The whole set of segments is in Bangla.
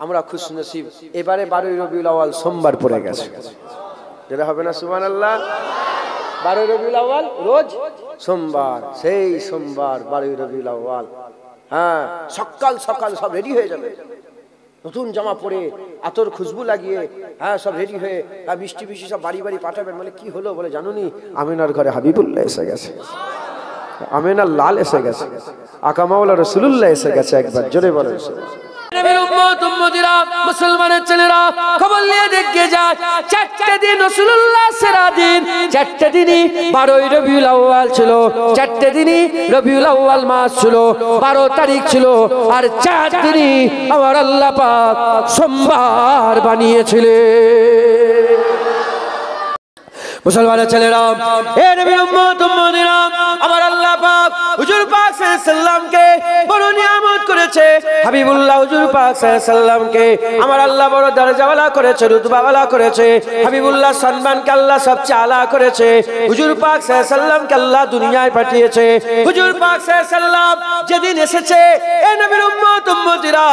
আমরা খুশনসিব। এবারে 12ই রবিউল আউয়াল সোমবার পড়ে গেছে, যেটা হবে না সুবহানাল্লাহ। 12ই রবিউল আউয়াল রোজ সোমবার, সেই সোমবার 12ই রবিউল আউয়াল। হ্যাঁ, সকাল সকাল সব রেডি হয়ে যাবে, নতুন জামা পরে আতর খুশবু লাগিয়ে, হ্যাঁ সব রেডি হয়ে মিষ্টি মিষ্টি সব বাড়ি বাড়ি পাঠাবেন। বলে কি হলো? বলে জানুনি আমিনার ঘরে হাবিবুল্লাহ এসে গেছে, আমিনার লাল এসে গেছে, আকা মাওলা রাসূলুল্লাহ এসে গেছে। একবার জোরে বলেন নবীর উম্মত উম্মতিরা, মুসলমানের ছেলেরা খবর নিয়ে দেখে যায়, 4টে দিন রাসূলুল্লাহ সেরা দিন, 4টে দিনই 12ই রবিউল আউয়াল ছিল, 4টে দিনই রবিউল আউয়াল মাস ছিল, 12 তারিখ ছিল, আর 4 দিনই আমার আল্লাহ পাক সোমবার বানিয়েছিলেন। মুসলমানের ছেলেরা, এ নবীর উম্মত উম্মতিরা, আমার আল্লাহ পাক হুজুর পাক সাল্লাল্লাহু আলাইহি সাল্লামকে বড় নিয়ামত করেছে। হাবিবুল্লাহ হুজুর পাক সাল্লাল্লাহু আলাইহি সাল্লামকে আমার আল্লাহ বড় দরজাওয়ালা করেছে, রুতবাওয়ালা করেছে। হাবিবুল্লাহ সম্মানকে আল্লাহ সবচেয়ে আলা করেছে। হুজুর পাক সাল্লাল্লাহু আলাইহি সাল্লামকে আল্লাহ দুনিয়ায় পাঠিয়েছে। হুজুর পাক সাল্লাল্লাহু আলাইহি সাল্লাম যেদিন এসেছে, এ নবীর উম্মত উম্মতিরা,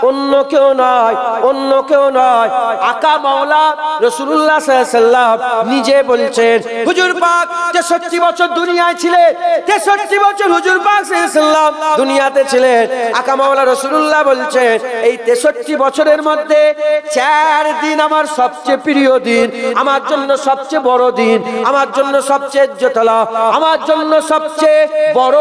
অন্য কেউ নয়, অন্য কেউ নয়, আকা মাওলা রাসূলুল্লাহ সাল্লাল্লাহু আলাইহি সাল্লাম নিজে বলছেন। হুজুর পাক 63 বছর দুনিয়ায় ছিলেন, 63 বছর হুজুর পাক সাল্লাল্লাহু আলাইহি সাল্লাম দুনিয়াতে ছিলেন। আকা মাওলা রাসূলুল্লাহ বলছেন, এই 63 বছরের মধ্যে 4 দিন আমার সবচেয়ে প্রিয় দিন, আমার জন্য সবচেয়ে বড় দিন, আমার জন্য সবচেয়ে ইজ্জতওয়ালা, আমার জন্য সবচেয়ে বড়,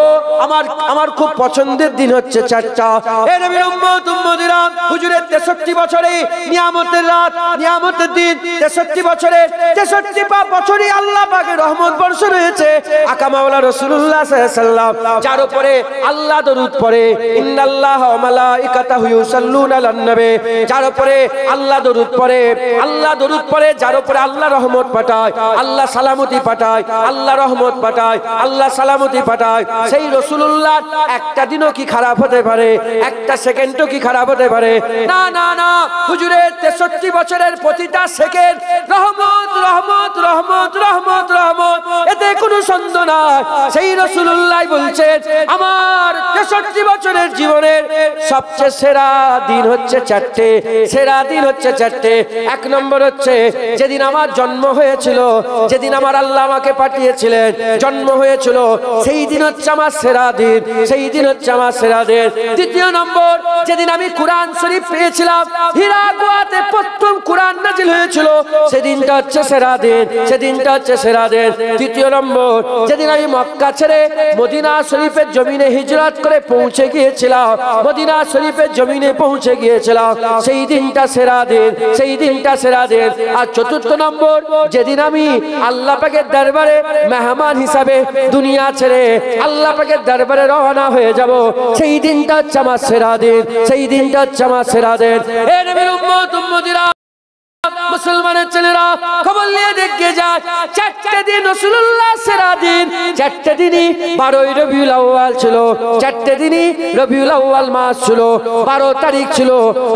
আমার খুব পছন্দের দিন হচ্ছে 4টা। এ নবীর উম্মত উম্মতিরা, হুজুরের 63 বছরে নিয়ামতের রাত, নিয়ামতের দিন, 63 বছরের 63 বছরই আল্লাহ পাকের রহমত বর্ষণ হয়েছে। আকা মাওলা রাসূলুল্লাহ সাল্লাল্লাহু আলাইহি সাল্লাম যার উপরে আল্লাহ দরুদ পড়ে, ইন্নাল্লাহা ওয়া মালাইকাতাহু ইউসাল্লুনা আলান নবী, যার উপরে আল্লাহ দরুদ পড়ে, আল্লাহ দরুদ পড়ে, যার উপরে আল্লাহ রহমত পাঠায়, আল্লাহ সালামতি পাঠায়, আল্লাহ রহমত পাঠায়, আল্লাহ সালামতি পাঠায়। সেই রাসূলুল্লাহ একটা দিনও কি খারাপ হতে পারে? একটা সেকেন্ডও কি খারাপ হতে পারে? না না না, হুজুরের 63 বছরের প্রতিটা সেকেন্ড রহমত রহমত রহমত রহমত রহমত, এতে কোনো সন্দেহ নাই। সেই রাসূলুল্লাহ বলছেন, আমার 63 বছরের জীবনের সবচেয়ে সেরা দিন হচ্ছে 4টে, সেরা দিন হচ্ছে 4টে। 1 নম্বর হচ্ছে যেদিন আমার জন্ম হয়েছিল, যেদিন আমার আল্লাহ আমাকে পাঠিয়েছিলেন, জন্ম হয়েছিল, সেই দিন হচ্ছে আমার সেরা দিন, সেই দিন হচ্ছে আমার সেরা দিন। দ্বিতীয় নম্বর, যেদিন আমি কোরআন শরীফ পেয়েছিলাম, হীরা গুহাতে প্রথম কোরআন নাজিল হয়েছিল, সেদিনটা হচ্ছে সেরা দিন, সেদিনটা হচ্ছে সেরা দিন। তৃতীয় নম্বর, যেদিন আমি মক্কা ছেড়ে মদিনা শরীফের জমিনে হিজরত করে পৌঁছে গিয়েছিলাম, মদিনা শরীফের জমিনে পৌঁছে গিয়েছিলাম, সেই দিনটা সেরা দিন, সেই দিনটা সেরা দিন। আর চতুর্থ নম্বর, যেদিন আমি আল্লাহ পাকের দরবারে মেহমান হিসাবে দুনিয়া ছেড়ে আল্লাহ পাকের দরবারে রওনা হয়ে যাব, সেই দিনটা হচ্ছে আমার সেরা দিন, সেই দিনটা হচ্ছে আমার সেরা দিন। এ নবীর উম্মত উম্মতিরা, মুসলমানের ছেলেরা খবর নিয়ে দেখে যায়, 4টে দিন রাসূলুল্লাহ সেরা দিন, 4টে দিনই 12ই রবিউল আউয়াল ছিল, 4টে দিনই রবিউল আউয়াল মাস ছিল, 12 তারিখ ছিল,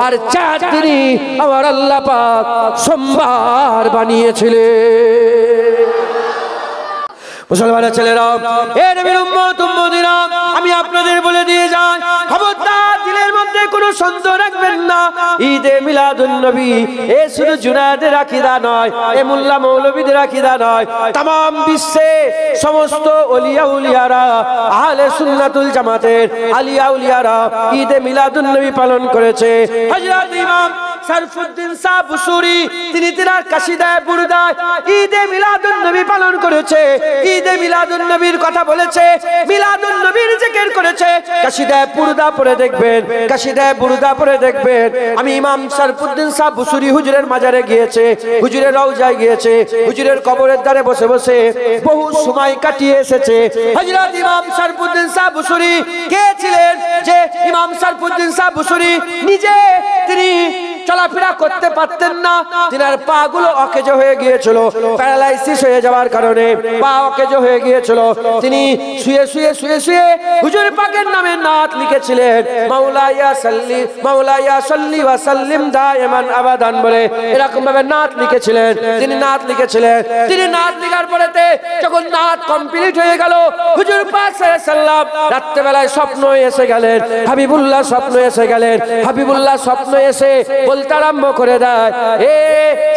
আর 4 দিনই আমার আল্লাহ পাক সোমবার বানিয়েছিলেন। মুসলমানের ছেলেরা, এ নবীর উম্মত উম্মতিরা, আমি আপনাদের বলে দিয়ে যাই, খবরদার দিলের মধ্যে কোনো সন্দেহ রাখবেন না। ঈদে মিলাদুন নবী এ শুধু জুনায়েদের আকীদা নয়, এ মোল্লা মৌলবীদের আকীদা নয়, तमाम বিশ্বে সমস্ত ওলিয়া উলিয়ারা, আহলে সুন্নাতুল জামাতের আলিয়া উলিয়ারা ঈদে মিলাদুন নবী পালন করেছে। হযরত ইমাম শরফুদ্দীন শাহ বুসুরি তিনি তিনার কাসিদায়ে বুরদায় ঈদে মিলাদুন নবী পালন করেছে, ঈদে মিলাদুন নবীর কথা বলেছে, মিলাদুন নবীর জিকির করেছে। কাসিদায়ে বুরদা পড়ে দেখবেন, কাসিদায়ে বুরদা পড়ে দেখবেন। আমি ইমাম শরফুদ্দীন শাহ বুসুরি হুজুরের মাজারে গিয়েছে, হুজুরের রওজায় গিয়েছে, হুজুরের কবরের ধারে বসে বসে বহু সময় কাটিয়ে এসেছে। হযরত ইমাম শরফুদ্দীন শাহ বুসুরি কে ছিলেন? যে ইমাম শরফুদ্দীন শাহ বুসুরি নিজে তিনি চলাফেরা করতে পারতেন না, তিনার পা গুলো অকেজো হয়ে গিয়েছিল, প্যারালাইসিস হয়ে যাওয়ার কারণে পা অকেজো হয়ে গিয়েছিল। তিনি শুয়ে শুয়ে শুয়ে শুয়ে হুজুর পাকের নামে নাত লিখেছিলেন, মাওলায়া সাল্লি ওয়া সাল্লিম দাইমান আবাদান বলে এরকম ভাবে নাত লিখেছিলেন। তিনি নাত লিখেছিলেন। তিনি নাত লেখার পরেতে যখন নাত কমপ্লিট হয়ে গেল, হুজুর পাক সাল্লাল্লাহু আলাইহি সাল্লাম রাত্রে বেলায় স্বপ্ন এসে গেলেন, হাবিবুল্লাহ স্বপ্ন এসে গেলেন। হাবিবুল্লাহ স্বপ্ন এসে বলতে আরম্ভ করে দেয়, এ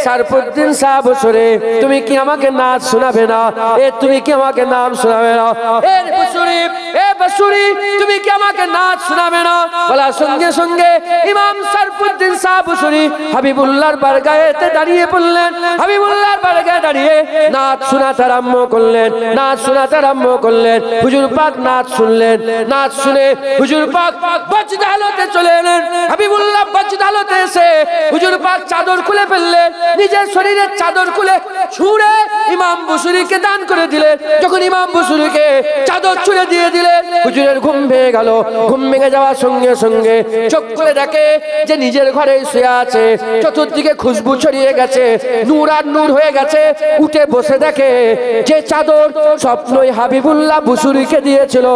সারফুদ্দিন সাহেব বসরে, তুমি কি আমাকে নাচ শোনাবে না? এ তুমি কি আমাকে নাম শোনাবে না? এ বসুরি, এ বসুরি, তুমি কি আমাকে নাচ শোনাবে না? বলার সঙ্গে সঙ্গে ইমাম সারফুদ্দিন সাহেব বসুরি হাবিবুল্লাহর বারগাহেতে দাঁড়িয়ে পড়লেন। হাবিবুল্লাহর বারগাহে দাঁড়িয়ে নাচ শোনাতে আরম্ভ করলেন, নাচ শোনাতে আরম্ভ করলেন। হুজুর পাক নাচ শুনলেন। নাচ শুনে হুজুর পাক বাজদা হালতে চলে এলেন। হাবিবুল্লাহ বাজদা হালতে এসে হুজুর পাক চাদর খুলে ফেললেন, নিজের শরীরের চাদর খুলে ছুঁড়ে ইমাম বসুরিকে দান করে দিলেন। যখন ইমাম বসুরিকে চাদর ছুঁড়ে দিয়ে দিলেন, হুজুরের ঘুম ভেঙে গেল। ঘুম ভেঙে যাওয়ার সঙ্গে সঙ্গে চোখ খুলে দেখে যে নিজের ঘরে শুয়ে আছে, চতুর্দিকে খুশবু ছড়িয়ে গেছে, নূর আর নূর হয়ে গেছে। উঠে বসে দেখে যে চাদর স্বপ্নই হাবিবুল্লাহ বসুরিকে দিয়েছিল,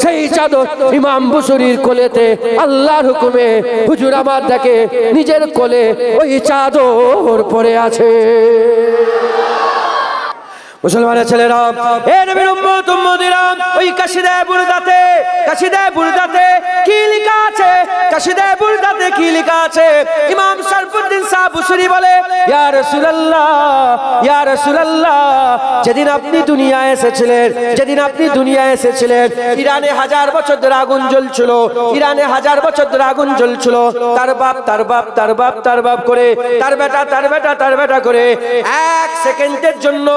সেই চাদর ইমাম বসুরির কোলেতে আল্লাহর হুকুমে হুজুর আমার দেখে নিজের কোলে ওই চাদর পড়ে আছে। মুসলমানের ছেলেরা, এ নবীর উম্মত উম্মতিরা, ওই কাশিদায়ে বুরদাতে কি লেখা আছে? কাশিদায়ে বুরদাতে কি লেখা আছে? ইমাম সারফুদ্দিন সাহেব বসরি বলে, ইয়া রাসূলুল্লাহ, ইয়া রাসূলুল্লাহ, যেদিন আপনি দুনিয়ায় এসেছিলেন, যেদিন আপনি দুনিয়ায় এসেছিলেন, ইরানে 1000 বছর ধরে আগুন জ্বলছিল, ইরানে 1000 বছর ধরে আগুন জ্বলছিল। তার বাপ করে, তার বেটা করে 1 সেকেন্ডের জন্য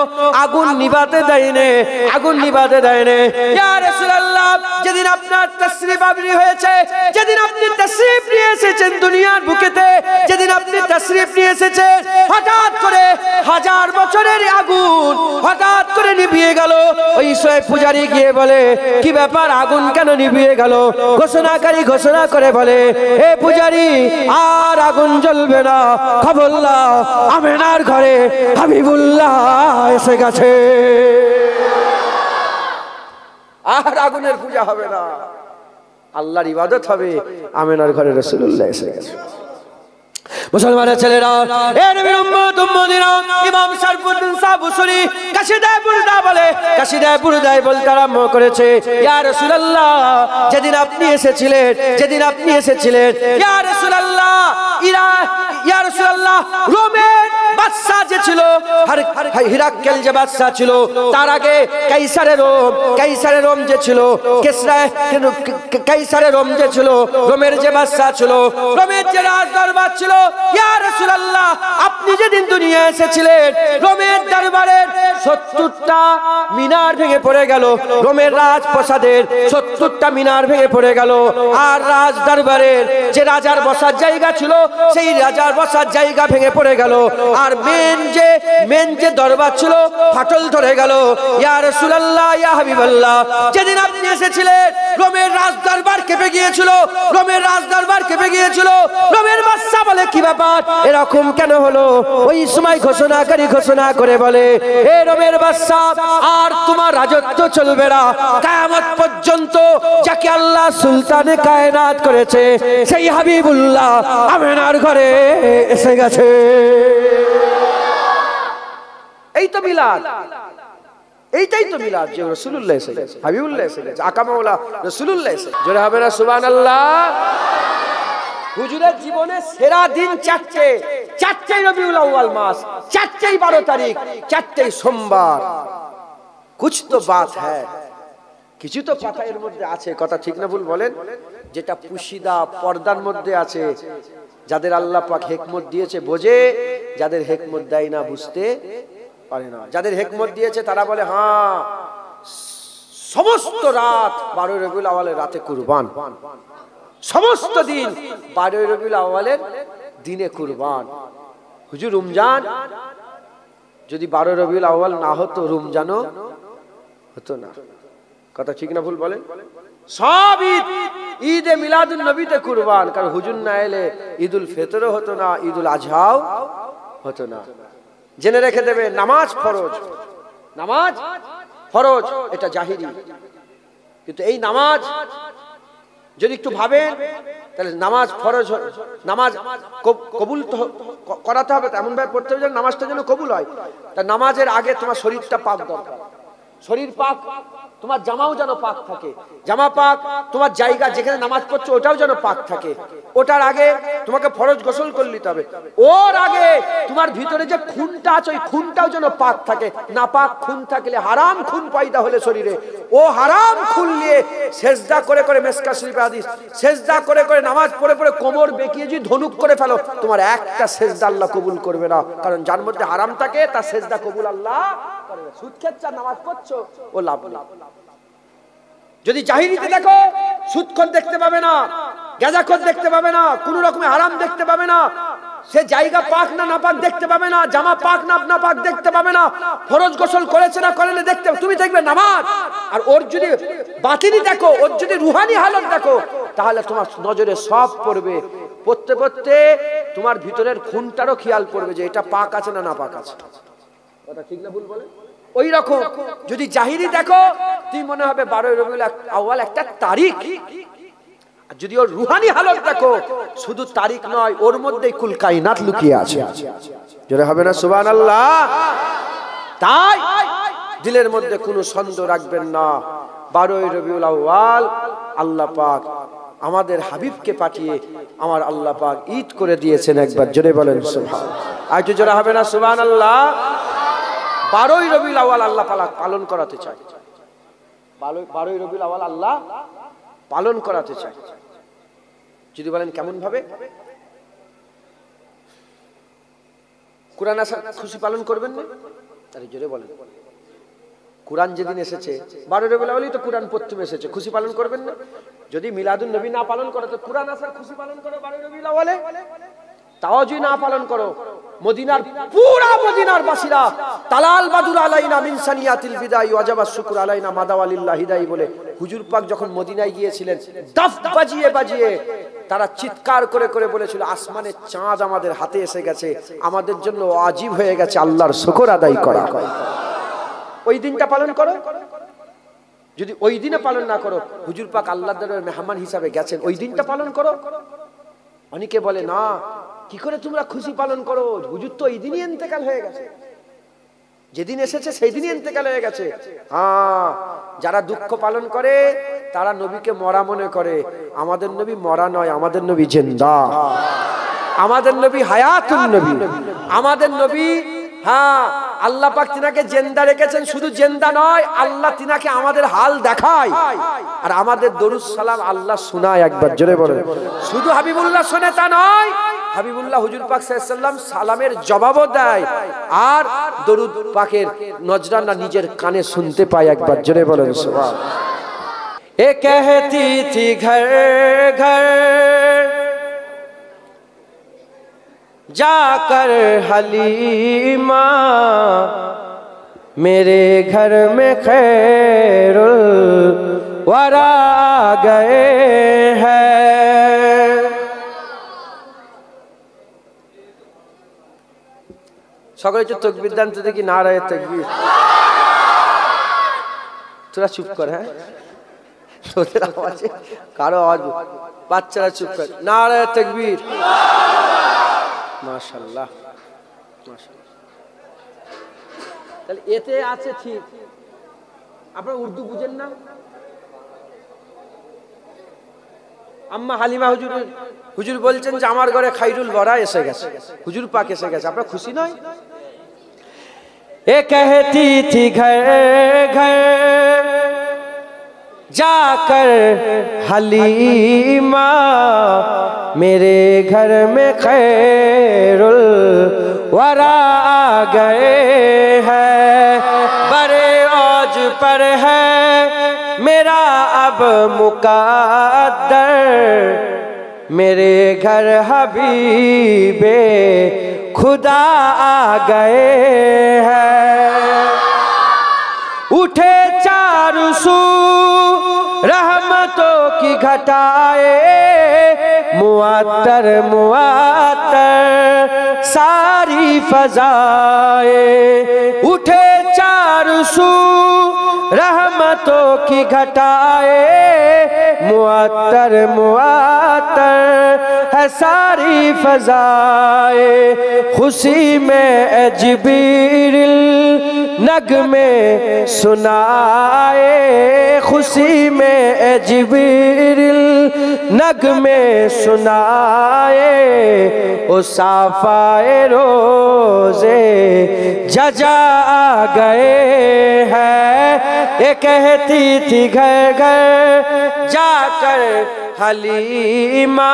আগুন নিভাতে দেয়নি, আগুন নিভাতে দেয়নি। ইয়া রাসূলুল্লাহ, যেদিন আপনার তাশরীফ আবরি হয়েছে, যেদিন আপনি তাশরীফ নিয়ে এসেছেন দুনিয়ার বুকেতে, যেদিন আপনি তাশরীফ নিয়ে এসেছেন, হঠাৎ করে 1000 বছরের আগুন হঠাৎ করে নিভিয়ে গেল। ওই সোয়ে পূজারি গিয়ে বলে, কি ব্যাপার, আগুন কেন নিভিয়ে গেল? ঘোষণাকারী ঘোষণা করে বলে, হে পূজারি, আর আগুন জ্বলবে না, খবরদার আমেনার ঘরে হাবিবুল্লাহ এসে গেছে, আর আগুনের পূজা হবে না, আল্লাহর ইবাদত হবে। আমেনার ঘরে রাসূলুল্লাহ এসে গেছে। মুসলমানের ছেলেরা, এ নবীর উম্মত উম্মতিরা, ইমাম সারফুদ্দিন সাহেব বসরি কাশিদায়ে বুরদা বলে, কাশিদায়ে বুরদায় বলতে আরম্ভ করেছে, ইয়া রাসূলুল্লাহ, যেদিন আপনি এসেছিলেন, যেদিন আপনি এসেছিলেন, ইয়া রাসূলুল্লাহ, ইয়া রাসূলুল্লাহ, রোমের বাদশা যে ছিল, হিরাক্কেল যে বাদশা ছিল, তার আগে কাইসারের রোম যে ছিল, কাইসারের রোম যে ছিল, রোমের যে বাদশা ছিল, রোমের যে রাজ দরবার ছিল, ইয়া রাসূলুল্লাহ, আপনি যেদিন দুনিয়া এসেছিলেন, রোমের দরবারের 70টা মিনার ভেঙে পড়ে গেল, রোমের রাজপ্রাসাদের 70টা মিনার ভেঙে পড়ে গেল, আর রাজ দরবারের যে রাজার বসার জায়গা ছিল, সেই রাজার বসার জায়গা ভেঙে পড়ে গেল, আর মেন যে দরবার ছিল ফাটল ধরে গেল। ইয়া রাসূলুল্লাহ, ইয়া হাবিবাল্লাহ, যেদিন আপনি এসেছিলেন, রোমের রাজ দরবার কেঁপে গিয়েছিল, রোমের রাজ দরবার কেঁপে গিয়েছিল। রোমের বাদশা বলে, কি ব্যাপার, এরকম কেন হলো? ওই সময় ঘোষণাকারী ঘোষণা করে বলে, হে রোমের বাদশা, আর তোমার রাজত্ব চলবে না, কিয়ামত পর্যন্ত যাকে আল্লাহ সুলতানে কায়নাত করেছে, সেই হাবিবুল্লাহ আমেনার ঘরে এসে গেছে। এই তো মিলাদ, এইটাই তো মিলাদ, যে রাসূলুল্লাহ এসে গেছে, হাবিবুল্লাহ এসে গেছে, আকা মাওলা রাসূলুল্লাহ এসে গেছে। জোরে হবে না সুবহানাল্লাহ? হুজুরের জীবনে সেরা দিন চারটেই রবিউল আউয়াল মাস, চারটেই 12 তারিখ, চারটেই সোমবার। কুছ তো বাত হ্যায়, কিছু তো কথা এর মধ্যে আছে, কথা ঠিক না ভুল বলেন? যেটা পুশিদা পর্দার মধ্যে আছে, যাদের আল্লাহ পাক হিকমত দিয়েছে বোঝে, যাদের হিকমত দেয় না বুঝতে পারে না। যাদের হিকমত দিয়েছে তারা বলে, হ্যাঁ, সমস্ত রাত 12 রবিউল আউয়ালের রাতে কুরবান, সমস্ত দিন 12 রবিউল আউয়ালের দিনে কুরবান। হুজুর রমজান যদি 12 রবিউল আউয়াল না হতো, রমজানও হতো না। কথা ঠিক না ভুল বলেন? সব ঈদ ঈদে মিলাদুন নবীতে কুরবান। কারণ হুজুর না এলে ঈদুল ফিতরও হতো না, ঈদুল আজহাও হতো না। জেনে রেখে দেবে নামাজ ফরজ, নামাজ ফরজ, এটা জাহিরি। কিন্তু এই নামাজ যদি একটু ভাবেন তাহলে নামাজ ফরজ, নামাজ কবুল করাতে হবে, এমন ভাবে পড়তে হবে যেন নামাজটা যেন কবুল হয়। তা নামাজের আগে তোমার শরীরটা পাক দরকার, শরীর পাক, তোমার জামাও যেন পাক থাকে, জামা পাক, তোমার জায়গা যেখানে নামাজ পড়ছো ওটাও যেন পাক থাকে। ওটার আগে তোমাকে ফরজ গোসল করে নিতে হবে। ওর আগে তোমার ভিতরে যে খুনটা আছে ওই খুনটাও যেন পাক থাকে। না পাক খুন থাকলে, হারাম খুন পয়দা হলে শরীরে, ও হারাম খুন নিয়ে সেজদা করে করে, মেসকা শরীফে হাদিস, সেজদা করে করে নামাজ পড়ে পড়ে কোমর বেঁকিয়ে যদি ধনুক করে ফেলো, তোমার একটা সেজদা আল্লাহ কবুল করবে না। কারণ যার মধ্যে হারাম থাকে তার সেজদা কবুল আল্লাহ করবে। সুদ খেচ্ছা নামাজ পড়ছো ও লাভ নেই। যদি জাহিরিতে দেখো, সুদখোর দেখতে পাবে না, গাঁজাখোর দেখতে পাবে না, কোন রকমের হারাম দেখতে পাবে না, সে জায়গা পাক না না পাক দেখতে পাবে না, জামা পাক না না পাক দেখতে পাবে না, ফরজ গোসল করেছে না করেনি দেখতে, তুমি দেখবে নামাজ। আর ওর যদি বাতিনি দেখো, ওর যদি রুহানি হালত দেখো, তাহলে তোমার নজরে সব পড়বে। পড়তে পড়তে তোমার ভিতরের খুনটারও খেয়াল পড়বে যে এটা পাক আছে না না পাক আছে। কথা ঠিক না ভুল বলে? ওই রকম যদি জাহিরি দেখো, তুমি মনে হবে 12 রবিউল আউয়াল একটা তারিখ। আর যদি ওর রুহানি হালত দেখো, শুধু তারিখ নয়, ওর মধ্যেই কুল কায়নাত লুকিয়ে আছে। জোরে হবে না সুবহানাল্লাহ? তাই দিলের মধ্যে কোনো সন্দেহ রাখবেন না। 12 রবিউল আউয়াল আল্লাহ পাক আমাদের হাবিবকে পাঠিয়ে আমার আল্লাহ পাক ঈদ করে দিয়েছেন। একবার জোরে বলেন সুবহানাল্লাহ। আর জোরে হবে না সুবহানাল্লাহ? 12 রবিউল আউয়াল আল্লাহ পাক পালন করাতে চায়। 12 রবিউল আউয়াল আল্লাহ পালন করাতে চায়। যদি বলেন কেমন ভাবে? কোরআন আসা খুশি পালন করবেন না? তাহলে জোরে বলেন। কোরআন যেদিন এসেছে 12 রবিউল আউয়ালই তো কোরআন প্রথম এসেছে, খুশি পালন করবেন না? যদি মিলাদুন নবী না পালন করো তো কোরআন আসার খুশি পালন করো 12 রবিউল আউয়ালে। তাও যদি না পালন করো, মদিনার পুরা মদিনার বাসীরা তালাল বাদুর আলাইনা মিন সানিয়াতিল বিদাই ওয়াজাবা শুকর আলাইনা মাদাওয়ালিল্লাহ হিদাই বলে হুজুর পাক যখন মদিনায় গিয়েছিলেন, দাফ বাজিয়ে বাজিয়ে তারা চিৎকার করে করে বলেছিল, আসমানের চাঁদ আমাদের হাতে এসে গেছে, আমাদের জন্য ওয়াজিব হয়ে গেছে আল্লাহর শুকর আদায় করা। ওই দিনটা পালন করো। যদি ওই দিনে পালন না করো, হুজুর পাক আল্লাহর দরবারে মেহমান হিসাবে গেছেন, ওই দিনটা পালন করো। অনেকে বলে না, কি করে তোমরা খুশি পালন করো, হুজুর তো এই দিনই ইন্তেকাল হয়ে গেছে, যেদিন এসেছে সেই দিনই ইন্তেকাল হয়ে গেছে। হ্যাঁ, যারা দুঃখ পালন করে তারা নবীকে মরা মনে করে। আমাদের নবী মরা নয়, আমাদের নবী জিন্দা, আমাদের নবী হায়াতুন নবী, আমাদের নবী। হ্যাঁ, আল্লাহ পাক তিনাকে জিন্দা রেখেছেন, শুধু জিন্দা নয়, আল্লাহ তিনাকে আমাদের হাল দেখায় আর আমাদের দরুদ সালাম আল্লাহ শোনায়। একবার জোরে বলেন। শুধু হাবিবুল্লাহ শোনে তা নয়, হাবিবুল্লাহ হুজুর পাক সাল্লাল্লাহু আলাইহি ওয়াসাল্লাম সালামের জবাবও দেয় আর দরুদ পাকের নজরানা নিজের কানে শুনতে পায়। একবার জোরে বলেন সুবহানাল্লাহ। এ कहती थी घर घर जाकर हलीमा, मेरे घर में खैरुल वरा गए हैं। সকলে তো তাকবীর দেন তো দেখি, নারায়ে তাকবীর। তোরা চুপ কর। হ্যাঁ, তোদের আওয়াজে কারো আওয়াজ, বাচ্চারা চুপ কর। নারায়ে তাকবীর। মাশাআল্লাহ মাশাআল্লাহ। তাহলে এতে আছে ঠিক, আপনারা উর্দু বুঝেন না? আম্মা হালিমা হুজুর বলছেন যে আমার ঘরে খাইরুল বরা এসে গেছে, হুজুর পাক এসে গেছে, আপনারা খুশি নয়? এ कहती थी घर घर जाकर हलीमा, मेरे घर में खैरुल वरा गए हैं। बड़े औज पर है मेरा अब मुक़द्दर, मेरे घर हबीबे खुदा आ गए हैं। उठे चा चारों सू रहमतों की घटाए मुअत्तर मुअत्तर सारी फजाए उठे चारों सू रहमतों की घटाए मुअत्तर मुअत्तर है सारी फजाए खुशी में जिब्रील नगमे सुनाए खुशी में जिब्रील नगमे सुनाए ओ साफाए रोज़े जजा आ गए हैं ये कहती थी घर घर जाकर हलीमा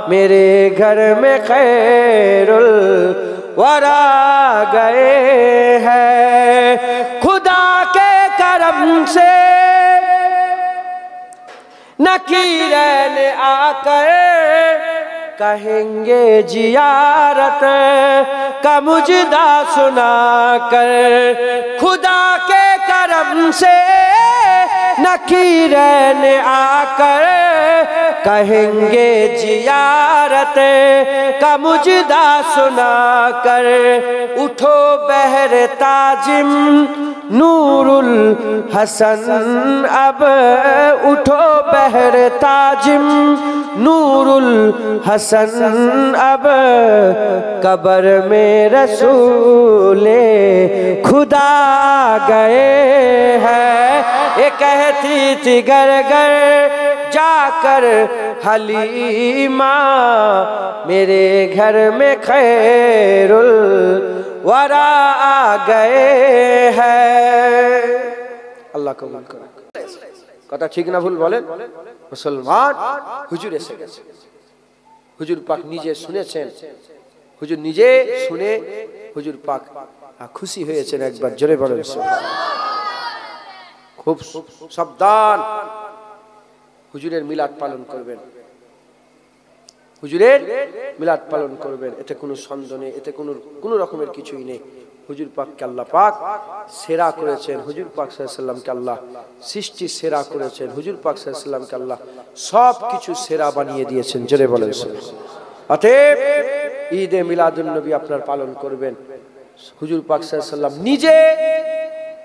मेरे घर में खैरुल वरा गए हैं खुदा के करम से नकीरन आकर कहेंगे जियारत का मुजदा सुनाकर खुदा के करम से नकीरन आकर कहेंगे जियारत का मुजदा सुनाकर उठो बहर ताजिम नूरुल हसन अब उठो बहर ताजिम नूरुल हसन अब कबर में रसूले खुदा गए हैं ये कहती थी घर घर जाकर हलीमा मेरे घर में खैरुल वरा आ गए हैं अल्लाह कबूल करे কথা ঠিক না ভুল বলেন মুসলমান হুজুর এসে গেছে হুজুর পাক নিজে শুনেছেন হুজুর নিজে শুনে হুজুর পাক খুশি হয়েছেন একবার জোরে বলেন খুব সাবধান হুজুরের মিলাদ পালন করবেন হুজুরের মিলাদ পালন করবেন এতে কোনো সন্দেহ নেই এতে কোনো রকমের কিছুই নেই হুজুর পাককে আল্লাহ পাক সেরা করেছেন হুজুর পাক সাল্লাল্লাহু আলাইহি ওয়াসাল্লামকে আল্লাহ সৃষ্টি সেরা করেছেন হুজুর পাক সাল্লাল্লাহু আলাইহি ওয়াসাল্লামকে আল্লাহ সব কিছু সেরা বানিয়ে দিয়েছেন জোরে বলেন অতএব ঈদে মিলাদুন নবী আপনারা পালন করবেন হুজুর পাক সাল্লাল্লাহু আলাইহি ওয়াসাল্লাম নিজে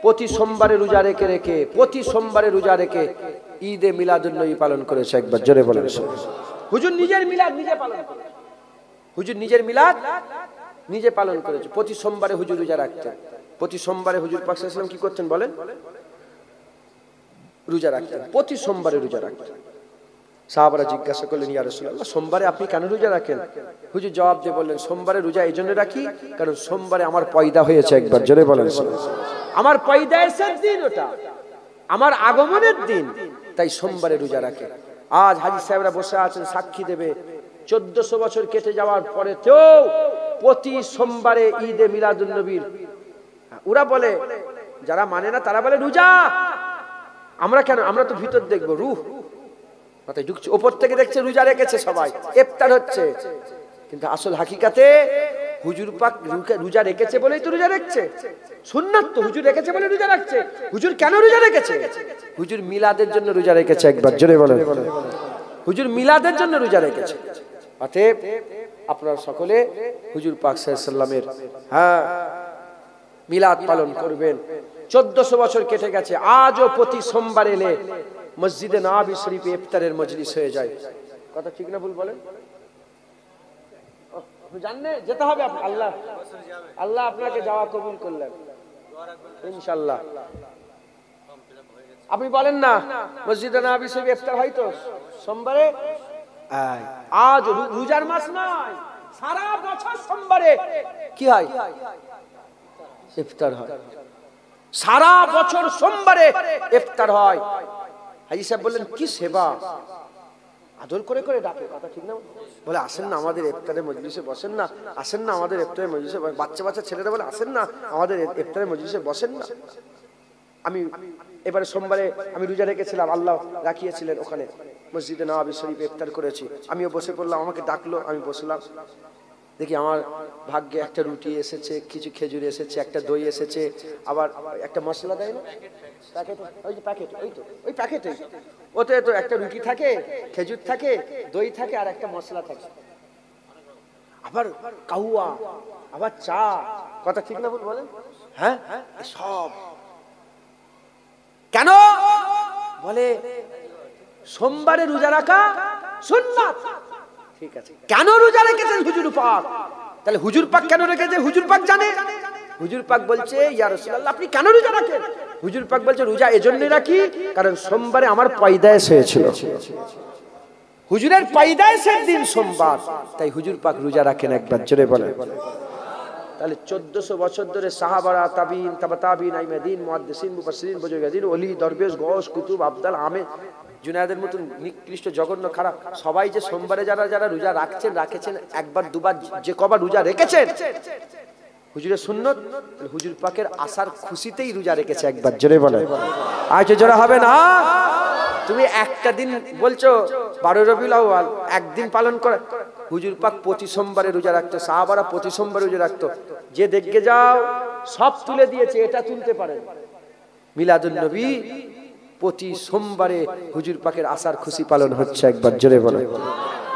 প্রতি সোমবারে রোজা রেখে প্রতি সোমবারে রোজা রেখে ঈদে মিলাদুন নবী পালন করেছে একবার জোরে বলেন হুজুর নিজের মিলাদ নিজে পালন করেছে হুজুর নিজের মিলাদ নিজে পালন করেছে প্রতি সোমবারে হুজুর রোজা রাখতেন প্রতি সোমবারে হুজুর পাক সাল্লাল্লাহু আলাইহি ওয়াসাল্লাম কি করতেন বলেন রোজা রাখতেন প্রতি সোমবারে রোজা রাখতেন সাহাবারা জিজ্ঞাসা করলেন ইয়া রাসূলুল্লাহ সোমবারে আপনি কেন রোজা রাখেন হুজুর জবাব দিয়ে বললেন সোমবারে রোজা এইজন্য রাখি কারণ সোমবারে আমার পয়দা হয়েছে একবার জোরে বলেন আমার পয়দায়ের দিন ওটা আমার আগমনের দিন তাই সোমবারে রোজা রাখে আজ হাজী সাহেবরা বসে আছেন সাক্ষী দেবে 1400 বছর কেটে যাওয়ার পরেও প্রতি সোমবারে ঈদে মিলাদুন নবীর ওরা বলে যারা মানে না তারা বলে রোজা আমরা কেন আমরা তো ভিতর দেখবো রূহ মাথায় ঢুকছে উপর থেকে দেখছে রোজা রেখেছে সবাই ইফতার হচ্ছে কিন্তু আসল হাকিকাতে হুজুর পাক রোজা রেখেছে বলেই তো রোজা রাখছে সুন্নাত তো হুজুর রেখেছে বলে রোজা রাখছে হুজুর কেন রোজা রেখেছে হুজুর মিলাদের জন্য রোজা রেখেছে একবার জোরে বলেন হুজুর মিলাদের জন্য রোজা রেখেছে অতএব আপনারা সকলে হুজুর পাক সাল্লাল্লাহু আলাইহি ওয়াসাল্লামের মিলাদ পালন করবেন 1400 বছর কেটে গেছে আজও প্রতি সোমবার এলে মসজিদে নববী শরীফে ইফতারের মজলিস হয়ে যায় কথা ঠিক না ভুল বলেন জানেন যেতে হবে আল্লাহ আল্লাহ আপনাকে যাওয়া কবুল করলেন ইনশাআল্লাহ আপনি বলেন না মসজিদে নববী শরীফে ইফতার হয় তো সোমবারে আজ রোজার মাস নয় সারা বছর সোমবারে কি হয় ইফতার হয় সারা বছর সোমবারে ইফতার হয় হাজী সাহেব বললেন কি সেবা আদর করে করে ডাকে কথা ঠিক না বলে আসেন না আমাদের ইফতারের মজলিসে বসেন না আসেন না আমাদের ইফতারের মজলিসে বাচ্চা বাচ্চা ছেলেরা বলে আসেন না আমাদের ইফতারের মজলিসে বসেন না আমি এবারে সোমবারে আমি রোজা রেখেছিলাম আল্লাহ রাখিয়েছিলেন ওখানে মসজিদে নববী শরীফে ইফতার করেছি আমিও বসে পড়লাম আমাকে ডাকলো আমি বসলাম দেখি আমার ভাগ্যে একটা রুটি এসেছে, কিছু খেজুর এসেছে, একটা দই এসেছে, আবার একটা মশলা দেয় না প্যাকেট, ওই যে প্যাকেট, ওই প্যাকেটে ওতে তো একটা রুটি থাকে, খেজুর থাকে, দই থাকে, আর একটা মশলা থাকে, আবার কাউয়া, আবার চা। কথা ঠিক না ভুল বলেন? হ্যাঁ, সব কেন বলে? সোমবারে রোজা রাখা সুন্নাত। ঠিক আছে, কেন রোজা রেখেছেন হুজুর পাক? তাহলে হুজুর পাক কেন রেখেছে? হুজুর পাক জানে। হুজুর পাক বলছে, ইয়া রাসূলুল্লাহ আপনি কেন রোজা রাখেন? হুজুর পাক বলছে, রোজা এজন্যই রাখি কারণ সোমবারে আমার পয়দায়েশ হয়েছিল। হুজুরের পয়দায়েশের দিন সোমবার, তাই হুজুর পাক রোজা রাখেন। একবার জোরে বলেন। তাহলে 1400 বছর ধরে সাহাবারা, তাবিন, তাবা তাবিন, আইমাদিন, মুহাদ্দিসিন, মুফাসসিরিন, বুজুর্গাদিন, ওলি, দরবেশ, গওস, কুতুব, আবদাল, আমের, জুনায়েদের মতন নিকৃষ্ট, জঘন্য, খারাপ সবাই যে সোমবারে যারা যারা রোজা রাখছেন, একবার দুবার যে কবার রোজা রেখেছেন হুজুরের সুন্নত, হুজুর পাকের আসার খুশিতেই রোজা রেখেছে। একবার জোরে বলে। আজ জোরে হবে না? তুমি একটা দিন বলছো 12 রবিউল আউয়াল, একদিন পালন করে। হুজুর পাক প্রতি সোমবারে রোজা রাখতো, সাহাবারা প্রতি সোমবারে রোজা রাখতো। যে দেখে যাও সব তুলে দিয়েছে, এটা তুলতে পারেন। মিলাদুন নবী প্রতি সোমবারে হুজুর পাকের আসার খুশি পালন হচ্ছে। একবার জোরে বলে।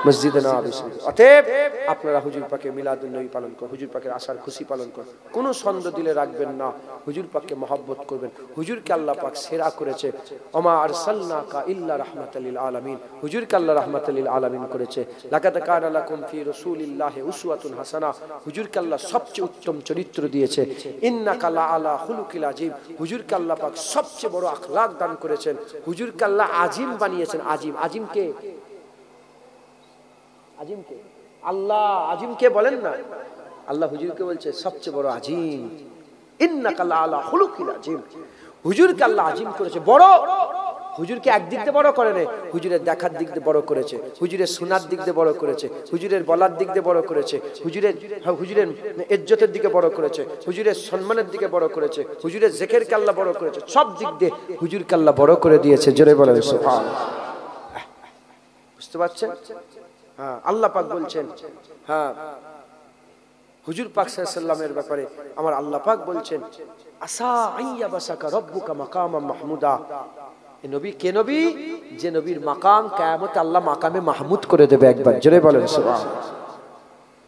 মসজিদে নববী। অতএব আপনারা হুজুর পাকের মিলাদুন নবী পালন করুন, হুজুর পাকের আসার খুশি পালন করুন। কোনো সন্দেহ দিলে রাখবেন না, হুজুর পাককে মহব্বত করবেন। হুজুরকে আল্লাহ পাক সেরা করেছে। ওমা আরসালনাকা ইল্লা রাহমাতাল লিল আলামিন। হুজুরকে আল্লাহ রাহমাতাল লিল আলামিন করেছে। লাকাদ কানা লাকুম ফি রাসূলিল্লাহি উসওয়াতুন হাসানা। হুজুরকে আল্লাহ সবচেয়ে উত্তম চরিত্র দিয়েছে। ইন্নাকা লা আলা খুলুকিল আযীম। হুজুরকে আল্লাহ পাক সবচেয়ে বড় আখলাক দান করেছেন। হুজুরকে আল্লাহ আজিম বানিয়েছেন। আজিম, আজিমকে, আজিমকে আল্লাহ আজিমকে বলেন না, আল্লাহ হুজুরকে বলছে সবচেয়ে বড় আজিম। ইন্নাকা লা আলা খুলুকিল আযীম। হুজুরকে আল্লাহ আজিম করেছে, বড়। হুজুরকে একদিক দিয়ে বড় করে নেই, হুজুরের দেখার দিক দিয়ে বড় করেছে, হুজুরের শোনার দিক দিয়ে বড় করেছে, হুজুরের বলার দিক দিয়ে বড় করেছে, হুজুরের ইজ্জতের দিকে বড় করেছে, হুজুরের সম্মানের দিকে বড় করেছে, হুজুরের জিকিরকে আল্লাহ বড় করেছে। সব দিক দিয়ে হুজুরকে আল্লাহ বড় করে দিয়েছে। জোরে বলেন সুবহানাল্লাহ। বুঝতে পারছেন? হ্যাঁ, আল্লাহ পাক বলছেন, হ্যাঁ হুজুর পাক সাল্লাল্লাহু আলাইহি ওয়াসাল্লামের ব্যাপারে আমার আল্লাহ পাক বলছেন, আসা আইয়াবাসাকা রাব্বুকা মাকামান মাহমুদা। এই নবী কে নবী? যে নবীর মাকাম কিয়ামতে আল্লাহ মাকামে মাহমুদ করে দেবে। একবার জোরে বলেন সুবহানাল্লাহ।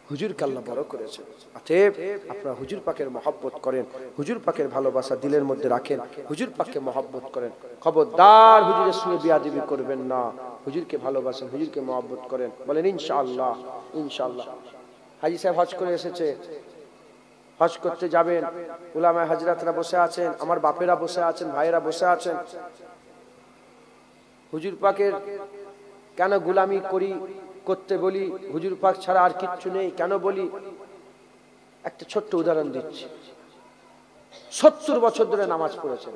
হুজুরকে আল্লাহ বড় করেছে। অতএব আপনারা হুজুর পাকের মহব্বত করেন, হুজুর পাকের ভালোবাসা দিলের মধ্যে রাখেন, হুজুর পাককে মহব্বত করেন। খবরদার হুজুরের সঙ্গে বিয়াদবি করবেন না। হুজুরকে ভালোবাসেন, হুজুরকে মহব্বত করেন। বলেন ইনশাআল্লাহ। ইনশাআল্লাহ। হাজী সাহেব হজ করে এসেছে, হজ করতে যাবেন। উলামায়ে হযরতরা বসে আছেন, আমার বাপেরা বসে আছেন, ভাইয়েরা বসে আছেন। হুজুর পাকের কেন গোলামি করতে বলি? হুজুর পাক ছাড়া আর কিচ্ছু নেই কেন বলি? একটা ছোট্ট উদাহরণ দিচ্ছি। 70 বছর ধরে নামাজ পড়েছেন,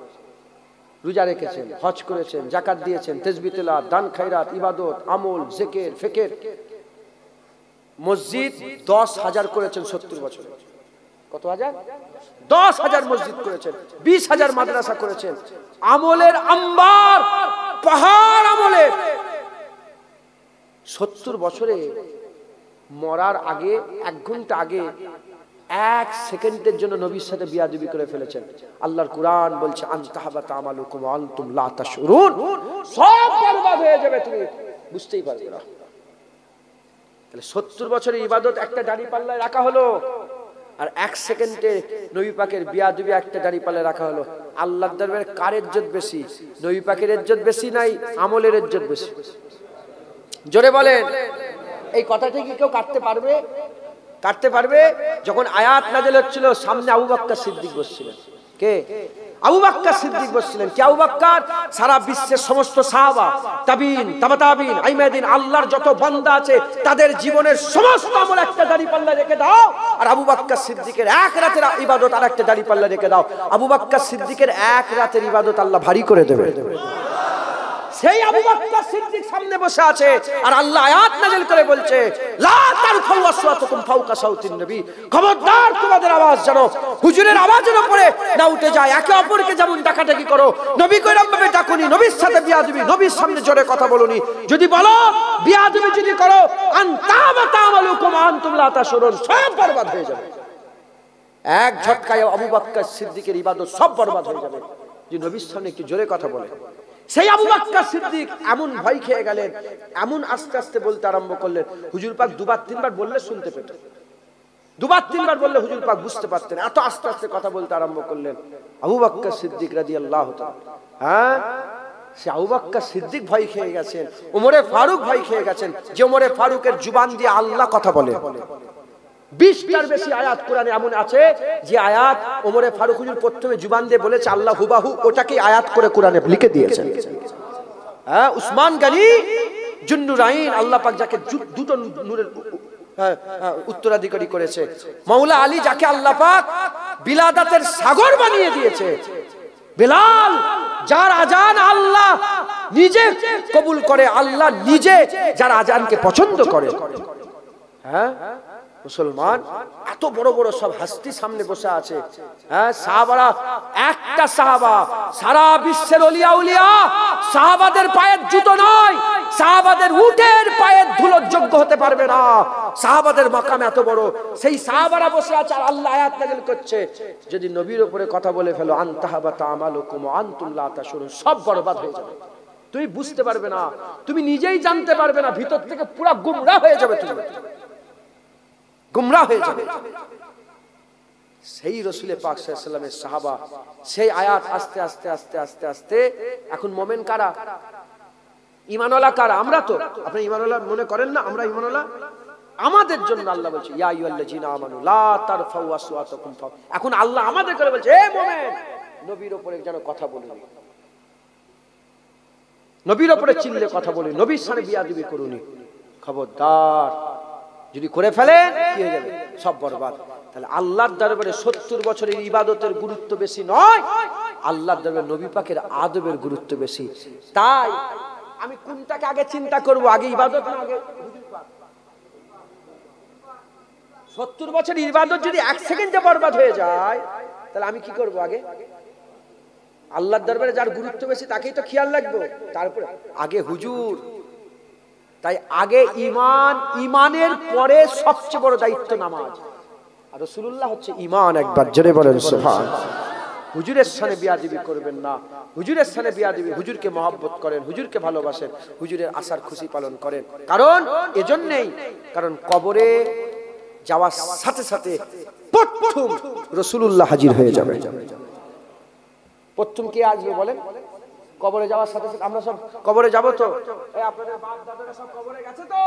রোজা রেখেছেন, হজ করেছেন, যাকাত দিয়েছেন, তাসবিহ তেলাওয়াত, দান খায়রাত, ইবাদত, আমল, জিকির, ফিকির। মসজিদ 10,000 করেছেন 70 বছরে। কত হাজার? 10,000 মসজিদ করেছেন, 20,000 মাদ্রাসা করেছেন। আমলের আম্বার, পাহাড় আমলের। 70 বছরে মরার আগে 1 ঘন্টা আগে 1 সেকেন্ডের জন্য নবীর সাথে বিয়াদবি করে ফেলেছেন। আল্লাহর কুরআন বলছে, আনতাহাবাতা আমালুকুম ওয়া আনতুম লা তাশউরুন। সব বরবাদ হয়ে যাবে, তুমি বুঝতেই পারবে না। তাহলে 70 বছরের ইবাদত একটা দাড়ি পাল্লায় রাখা হলো, আর 1 সেকেন্ডে নবী পাকের বিয়াদবি একটা দাড়ি পাল্লায় রাখা হলো। আল্লাহর দরবারে কার ইজ্জত বেশি? নবী পাকের ইজ্জত বেশি নাই আমলের ইজ্জত বেশি? জোরে বলেন। এই কথাটা কি কেউ কাটতে পারবে? কাটতে পারবে? যখন আয়াত নাযিল হচ্ছিল, সামনে আবু বকর সিদ্দিক বসছিলেন। কে? আবু বকর সিদ্দিক বসছিলেন। কে আবু বকর? সারা বিশ্বের সমস্ত সাহাবা, তাবিন, তাবা তাবিন, আইমাদিন, আল্লাহর যত বান্দা আছে তাদের জীবনের সমস্ত আমল একটা দাড়ি পাল্লা রেখে দাও, আর আবু বকর সিদ্দিকের 1 রাতের ইবাদত আর একটা দাড়ি পাল্লা রেখে দাও। আবু বকর সিদ্দিকের 1 রাতের ইবাদত আল্লাহ ভারী করে দেবে। সেই আবু বকর সিদ্দিক সামনে বসে আছে, আর আল্লাহ আয়াত নাযিল করে বলছে, লা তারফাউ আসওয়াতাকুম ফাওকা সাউতিন নবী। খবরদার তোমাদের আওয়াজ যেন হুজুরের আওয়াজের উপরে না উঠে যায়। একে অপরকে যেমন ডাকাডাকি করো, নবী কইরাম ভাবে ডাকুনি, নবীর সাথে বিয়াদবি, নবীর সামনে জোরে কথা বলুনি। যদি বলো বিয়াদবি যদি করো, আনতাবাতা আমালুকুম আনতুম লা তাশউরুন, সব বরবাদ হয়ে যাবে। এক ঝটকায় আবু বকর সিদ্দিকের ইবাদত সব বরবাদ হয়ে যাবে। যে নবীর সামনে একটু জোরে কথা বলে। সেই আবু বকর সিদ্দিক এমন ভয় খেয়ে গেলেন, এমন আস্তে আস্তে বলতে আরম্ভ করলেন, হুজুর পাক দুবার তিনবার বললে শুনতে পেতেন, দুবার তিনবার বললে হুজুর পাক বুঝতে পারতেন, এত আস্তে আস্তে কথা বলতে আরম্ভ করলেন। আবু বকর সিদ্দিক রাদিয়াল্লাহু তাআলা, হ্যাঁ, সে আবু বকর সিদ্দিক ভয় খেয়ে গেছেন, ওমরে ফারুক ভয় খেয়ে গেছেন, যে ওমরে ফারুকের জুবান দিয়ে আল্লাহ কথা বলে। 20টার বেশি আয়াত কোরআনে এমন আছে যে আয়াত ওমরে ফারুক হুজুর প্রথমে জুবান দিয়ে বলেছে, আল্লাহ হুবাহু ওটাকে আয়াত করে কোরআনে লিখে দিয়েছেন। হ্যাঁ, উসমান গনি জুন্নুরাইন, আল্লাহ পাক যাকে দুটো নূরের উত্তরাধিকারী করেছে, মাওলা আলী যাকে আল্লাহ পাক বিলাদাতের সাগর বানিয়ে দিয়েছে, বেলাল যার আজান আল্লাহ নিজে কবুল করে, আল্লাহ নিজে যার আজানকে পছন্দ করে। হ্যাঁ মুসলমান, এত বড় বড় সব হাস্তি সামনে বসে আছে। হ্যাঁ, সাহাবারা, একটা সাহাবা সারা বিশ্বের ওলিয়া উলিয়া সাহাবাদের পায়ের জুতো নয়, সাহাবাদের উটের পায়ের ধুলোর যোগ্য হতে পারবে না। সাহাবাদের মাকাম এত বড়, সেই সাহাবারা বসে আছে আর আল্লাহ আয়াত নাযিল করছে, যদি নবীর উপরে কথা বলে ফেলো, আনতাহাবাতা আমালুকুম ওয়া আনতুম লা তাশউরুন, সব বরবাদ হয়ে যাবে। তুমি বুঝতে পারবে না, তুমি নিজেই জানতে পারবে না, ভিতর থেকে পুরো গুমরাহ হয়ে যাবে, তুমি গুমরাহ হয়ে যাবে। সেই রাসূল পাক সাল্লাল্লাহু আলাইহি ওয়াসাল্লামের সাহাবা, সেই আয়াত আস্তে আস্তে আস্তে আস্তে আস্তে এখন মুমিন কারা, ঈমানওয়ালা কারা? আমরা তো, আপনি ঈমানওয়ালা মনে করেন না? আমরা ঈমানওয়ালা। আমাদের জন্য আল্লাহ বলছে, ইয়া আইয়ুহাল্লাযীনা আমানু লা তারফাউ আসওয়াতাকুম। এখন আল্লাহ আমাদের করে বলছে, হে মুমিন, নবীর উপরে যেন কথা বলুনি, নবীর উপরে চিল্লে কথা বলি, নবীর সামনে বিয়াদবি করুনি, খবরদার। যদি করে ফেলেন কি হয়ে যাবে? সব বরবাদ। তাহলে আল্লাহর দরবারে 70 বছরের ইবাদতের গুরুত্ব বেশি নয়, আল্লাহর দরবারে নবী পাকের আদবের গুরুত্ব বেশি। তাই আমি কোনটাকে আগে চিন্তা করব, আগে ইবাদত না আগে হুজুর পাক? 70 বছরের ইবাদত যদি 1 সেকেন্ডে বরবাদ হয়ে যায়, তাহলে আমি কি করব? আগে আল্লাহর দরবারে যার গুরুত্ব বেশি তাকেই তো খেয়াল রাখবো, তারপরে আগে হুজুর। তাই আগে ঈমান, ঈমানের পরে সবচেয়ে বড় দায়িত্ব নামাজ, আর রাসূলুল্লাহ হচ্ছে ঈমান। একবার জোরে বলেন সুবহানাল্লাহ। হুজুরের সামনে বিয়াদবি করবেন না, হুজুরের সামনে বিয়াদবি, হুজুরকে মহব্বত করেন, হুজুরকে ভালোবাসেন, হুজুরের আশার খুশি পালন করেন। কারণ এজন্যই, কারণ কবরে যাওয়ার সাথে সাথে প্রথম রাসূলুল্লাহ হাজির হয়ে যাবে। প্রথম কে আসবে বলেন? কবরে যাওয়ার সাথে সাথে আমরা সব কবরে যাব তো, এই আপনাদের বাপ দাদারা সব কবরে গেছে তো,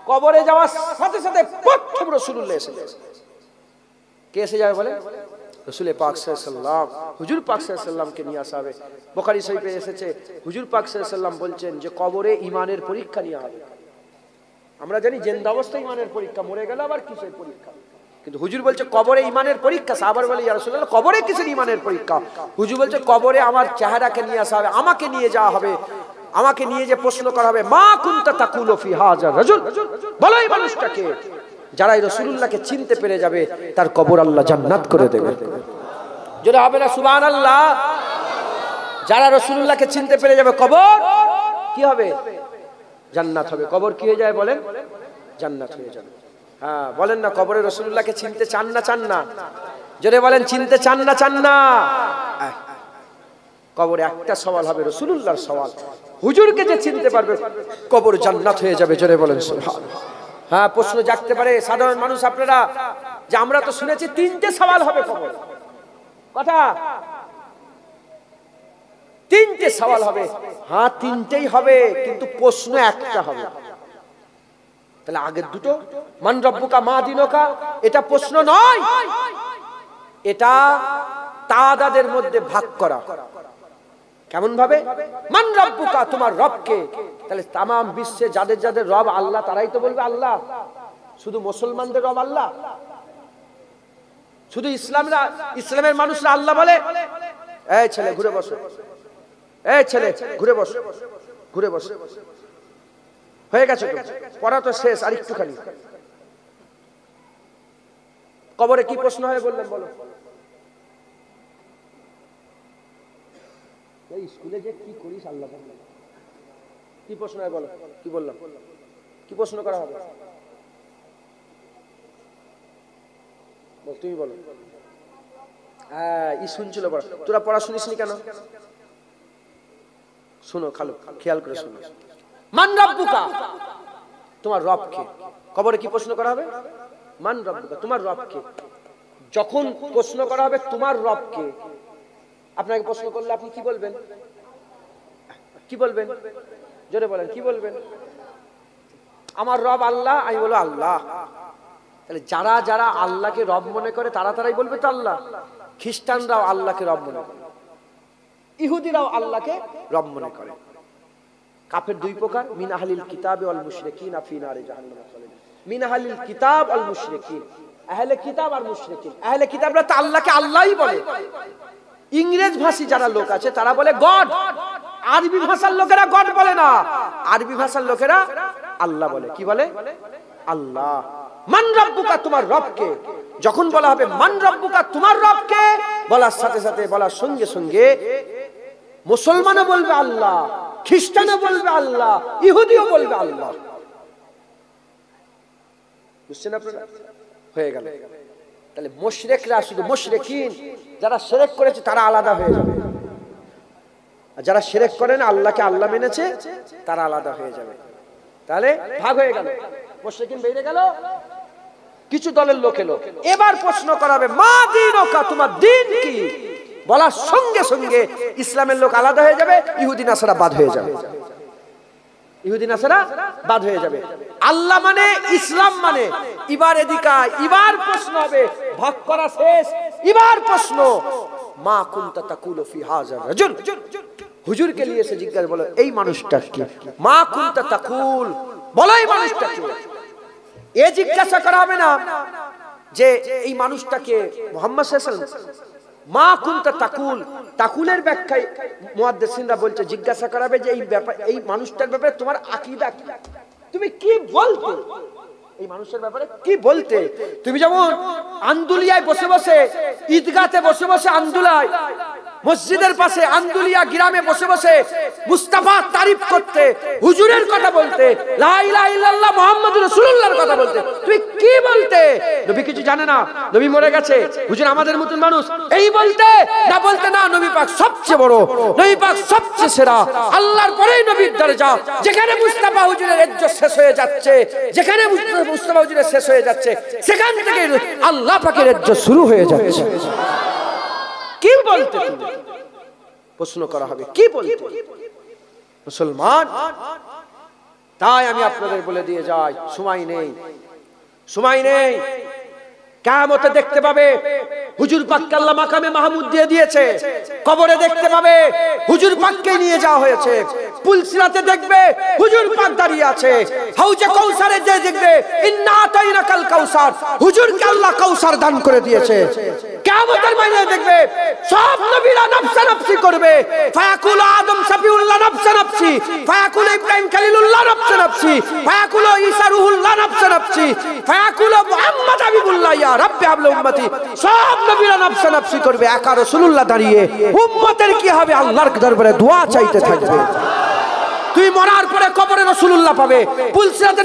কবরে যাওয়ার সাথে সাথে প্রথম রাসূলুল্লাহ এসে যাবে। কে এসে যাবে বলেন? রাসূল পাক সাল্লাল্লাহু আলাইহি ওয়াসাল্লাম, হুজুর পাক সাল্লাল্লাহু আলাইহি ওয়াসাল্লামকে নিয়ে আসা হবে। বুখারী শরীফে এসেছে, হুজুর পাক সাল্লাল্লাহু আলাইহি ওয়াসাল্লাম বলছেন যে কবরে ঈমানের পরীক্ষা নেওয়া হবে। আমরা জানি জিন্দা অবস্থায় ঈমানের পরীক্ষা, মরে গেলে আবার কিসের পরীক্ষা, কিন্তু হুজুর বলছে কবরে ঈমানের পরীক্ষা। সাহাবারা বলে, ইয়া রাসূলুল্লাহ, কবরে কিসের ঈমানের পরীক্ষা? হুজুর বলছে কবরে আমার চেহারাকে নিয়ে আসা হবে, আমাকে নিয়ে যাওয়া হবে, আমাকে নিয়ে যে প্রশ্ন করা হবে, মা কুনতা তাকুলু ফি হাযা রাজুল, বলো এই মানুষটাকে। যারা এই রাসূলুল্লাহকে চিনতে পেরে যাবে, তার কবর আল্লাহ জান্নাত করে দেবে। জোরে হবে না সুবহানাল্লাহ? যারা রাসূলুল্লাহকে চিনতে পেরে যাবে, কবর কি হবে? জান্নাত হবে। কবর কি হয়ে যায় বলেন? জান্নাত হয়ে যাবে। হ্যাঁ, বলেন না কবরে রাসূলুল্লাহকে চিনতে চান না চান না? জোরে বলেন, চিনতে চান না চান না? কবরে একটা সওয়াল হবে, রাসূলুল্লাহর সওয়াল। হুজুরকে যে চিনতে পারবে, কবর জান্নাত হয়ে যাবে। জোরে বলেন সুবহানাল্লাহ। হ্যাঁ, প্রশ্ন জাগতে পারে সাধারণ মানুষ আপনারা, যে আমরা তো শুনেছি 3টে সওয়াল হবে কবর, কথা 3টে সওয়াল হবে। হ্যাঁ, 3টেই হবে, কিন্তু প্রশ্ন একটা হবে। তাহলে আগের দুটো, মান রব্বুকা মা দিনুকা, এটা প্রশ্ন নয়, এটা তাদাদের মধ্যে ভাগ করা। কেমন ভাবে? মান রব্বুকা, তোমার রব কে? তাহলে তাম বিশ্বে যাদের যাদের রব আল্লাহ, তারাই তো বলবে আল্লাহ। শুধু মুসলমানদের রব আল্লাহ? শুধু ইসলামের মানুষরা আল্লাহ বলে? এই ছেলে ঘুরে বসো, এই ছেলে ঘুরে বসো, ঘুরে বসো, হয়ে গেছে তো, পড়া তো শেষ, আর একটুখানি। কবরে কি প্রশ্ন হয় বললেন? বলো। এই স্কুলে যে কি করিস আল্লাহ, কি প্রশ্ন হয় বলো? কি বললাম? কি প্রশ্ন করা হবে? তুমি বলো। হ্যাঁ, ই শুনছিল পড়া, তোরা পড়া শুনিসনি কেন? শুনো, খালো, খেয়াল করে শুনো। মান রাব্বুকা, তোমার রব কে? কবরে কি প্রশ্ন করা হবে? মান রাব্বুকা, তোমার রব কে? যখন প্রশ্ন করা হবে তোমার রব কে, আপনাকে প্রশ্ন করলে আপনি কি বলবেন? কি বলবেন? জোরে বলেন, কি বলবেন? আমার রব আল্লাহ, আমি বলবো আল্লাহ। তাহলে যারা যারা আল্লাহকে রব মনে করে তারা তারাই বলবে তো আল্লাহ। খ্রিস্টানরাও আল্লাহকে রব মনে করে, ইহুদিরাও আল্লাহকে রব মনে করে। কাফের দুই প্রকার, মিন আহলিল কিতাব ওয়াল মুশরিকিন ফি নারি জাহান্নাম খালিদিন। মিন আহলিল কিতাব ওয়াল মুশরিকিন, আহলে কিতাব আর মুশরিকিন। আহলে কিতাবরা তো আল্লাহকে আল্লাহই বলে। ইংরেজ ভাষী যারা লোক আছে তারা বলে গড। আরবি ভাষার লোকেরা গড বলে না, আরবি ভাষার লোকেরা আল্লাহ বলে। কি বলে? আল্লাহ। মান রাব্বুকা, তোমার রব কে? যখন বলা হবে মান রাব্বুকা, তোমার রব কে, বলার সাথে সাথে, বলার সঙ্গে সঙ্গে মুসলমানও বলবে আল্লাহ, খ্রিস্টানও বলবে আল্লাহ, ইহুদিও বলবে আল্লাহ। বুঝছেন আপনারা? হয়ে গেল। তাহলে মুশরিকরা, শুধু মুশরিকিন যারা শিরক করেছে তারা আলাদা হয়ে যাবে, আর যারা শিরক করে না, আল্লাহকে আল্লাহ মেনেছে, তারা আলাদা হয়ে যাবে। তাহলে ভাগ হয়ে গেল, মুশরিকিন বেরিয়ে গেল, কিছু দলের লোক এলো। এবার প্রশ্ন করাবে মা দীনুকা, তোমার দিন কি? বলার সঙ্গে সঙ্গে ইসলামের লোক আলাদা হয়ে যাবে, ইহুদি নাসারা বাদ হয়ে যাবে। ইহুদি নাসারা বাদ হয়ে যাবে। আল্লাহ মানে, ইসলাম মানে। এবার এদিকে, এবার প্রশ্ন হবে, ভাগ করা শেষ, এবার প্রশ্ন মা কুনতা তাকুলু ফি হাযা রাজুল। হুজুরকে নিয়ে এসে জিজ্ঞাসা, বলো এই মানুষটা কি? মা কুনতা তাকুল, বলো এই মানুষটা কি? এ জিজ্ঞাসা করা হবে না যে এই মানুষটাকে মুহাম্মদ সাল্লাল্লাহু আলাইহি ওয়াসাল্লাম। মা কুনতা তাকুল, তাকুলের ব্যাখ্যায় মুহাদ্দিসিনরা বলছে জিজ্ঞাসা করাবে যে এই ব্যাপার, এই মানুষটার ব্যাপারে তোমার আকীদা কি, তুমি কি বলতে, এই মানুষের ব্যাপারে কি বলতে। তুমি যেমন আন্দুলিয়ায় বসে বসে, ঈদগাতে বসে বসে, আন্দুলায় মসজিদের পাশে আন্দুলিয়া গ্রামে বসে বসে মুস্তাফা তারিফ করতে, হুজুরের কথা বলতে, লা ইলাহা ইল্লাল্লাহ মুহাম্মাদুর রাসূলুল্লাহর কথা বলতে, তুমি কি বলতে? নবী কিছু জানে না, নবী মরে গেছে, হুজুর আমাদের মতন মানুষ, এই বলতে না, বলতে না নবী পাক সবচেয়ে বড়, নবী পাক সবচেয়ে সেরা, আল্লাহর পরেই নবীর দরজা। যেখানে মুস্তাফা হুজুরের ইজ্জত শেষ হয়ে যাচ্ছে, যেখানে মুস্তাফা হুজুরের শেষ হয়ে যাচ্ছে, সেখান থেকে আল্লাহ পাকের ইজ্জত শুরু হয়ে যাচ্ছে। কি বলতে? প্রশ্ন করা হবে, কি বলতে মুসলমান? তাই আমি আপনাদের বলে দিয়ে যাই, সময় নেই, সময় নেই। কিয়ামতে দেখতে পাবে হুজুর পাককে আল্লাহ মাকামে মাহমুদ দিয়ে দিয়েছে, কবরে দেখতে পাবে হুজুর পাককে নিয়ে যাওয়া হয়েছে, পুলসিরাতে দেখবে হুজুর পাক দাঁড়িয়ে আছে, হাউজে কাউসারে যে দেখবে ইন্না আতাইনাকাল কাউসার, হুজুরকে আল্লাহ কাউসার দান করে দিয়েছে। কিয়ামতের ময়দানে দেখবে সব নবীরা নফসা নফসি করবে, ফায়াকুল আদম সাফিউল্লাহ নফসা নফসি, ফায়াকুল ইব্রাহিম খলিলুল্লাহ নফসা নফসি, ফায়াকুল ঈসা রুহুল্লাহ নফসা নফসি, ফায়াকুল মুহাম্মদ হাবিবুল্লাহ ইয়া রাব্বি হাবলি উম্মতি। সব নবীরা নফসা নফসি করবে, একা রাসূলুল্লাহ দাঁড়িয়ে উম্মতের কি হবে? আল্লাহর দরবারে দোয়া চাইতে থাকবে। তুই মরার পরে কবরে রাসূলুল্লাহ পাবে, পুলসিরাতে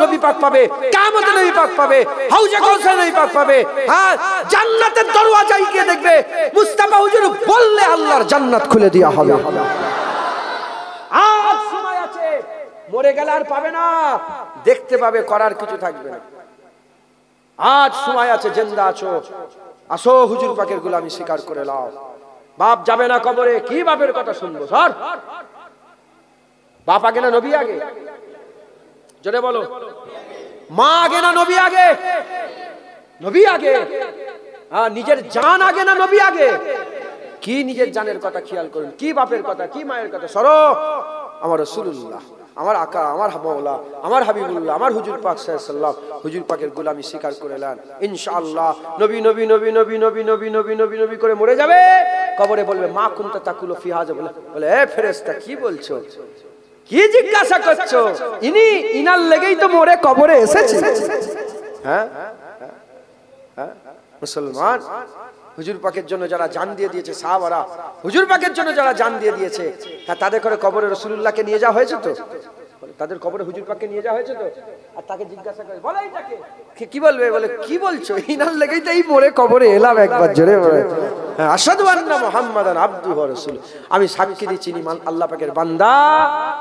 নবী পাক পাবে, কিয়ামতে নবী পাক পাবে, হাউজে কাউসারে নবী পাক পাবে। হ্যাঁ, জান্নাতের দরওয়াজায় গিয়ে দেখবে মুস্তাফা হুজুর বললে আল্লাহর জান্নাত খুলে দেওয়া হবে। আজ সময় আছে, মরে গেলে আর পাবে না, দেখতে পাবে, করার কিছু থাকবে না। আজ সময় আছে, জিন্দা আছো, আসো হুজুর পাকের গোলামি স্বীকার করে নাও। বাপ যাবে না কবরে, কি বাপের কথা শুনবো? স্যার, বাপ আগে না নবী আগে? জোরে বলো, মা আগে না নবী আগে? নবী আগে। হ্যাঁ, নিজের জান আগে না নবী আগে? কি নিজের জানের কথা খেয়াল করুন, কি বাপের কথা, কি মায়ের কথা। সরো, আমার রাসূলুল্লাহ, আমার আকা, আমার মাওলা, আমার হাবিবুল্লাহ, আমার হুজুর পাক সাল্লাল্লাহু আলাইহি ওয়াসাল্লাম, হুজুর পাকের গোলামি স্বীকার করে নেন। ইনশাআল্লাহ নবী নবী নবী নবী নবী নবী নবী নবী নবী করে মরে যাবে, কবরে বলবে মা কুনতা তাকুলু ফি হাযা, বলে এ ফেরেশতা কি বলছো, কি জিজ্ঞাসা করছো? ইনি ইনার লেগেই তো মরে কবরে এসেছে। হ্যাঁ হ্যাঁ, মুসলমান, হুজুর পাকের জন্য যারা জান দিয়ে দিয়েছে, সাহাবারা হুজুর পাকের জন্য যারা জান দিয়ে দিয়েছে, হ্যাঁ, তাদের করে কবরে রাসূলুল্লাহকে নিয়ে যাওয়া হয়েছে তো? তাদের কবরে হুজুর পাককে নিয়ে যাওয়া হয়েছে তো, আর তাকে জিজ্ঞাসা করে বলে এইটাকে কি বলবে, বলে কি বলছো, ইনার লেগেই তো এই মরে কবরে এলাম একবার, জোরে বলে আশহাদু আন্না মুহাম্মাদান আবদুহু ওয়া রাসূলুহু, আমি সাক্ষী দিচ্ছি ইনি আল্লাহ পাকের বান্দা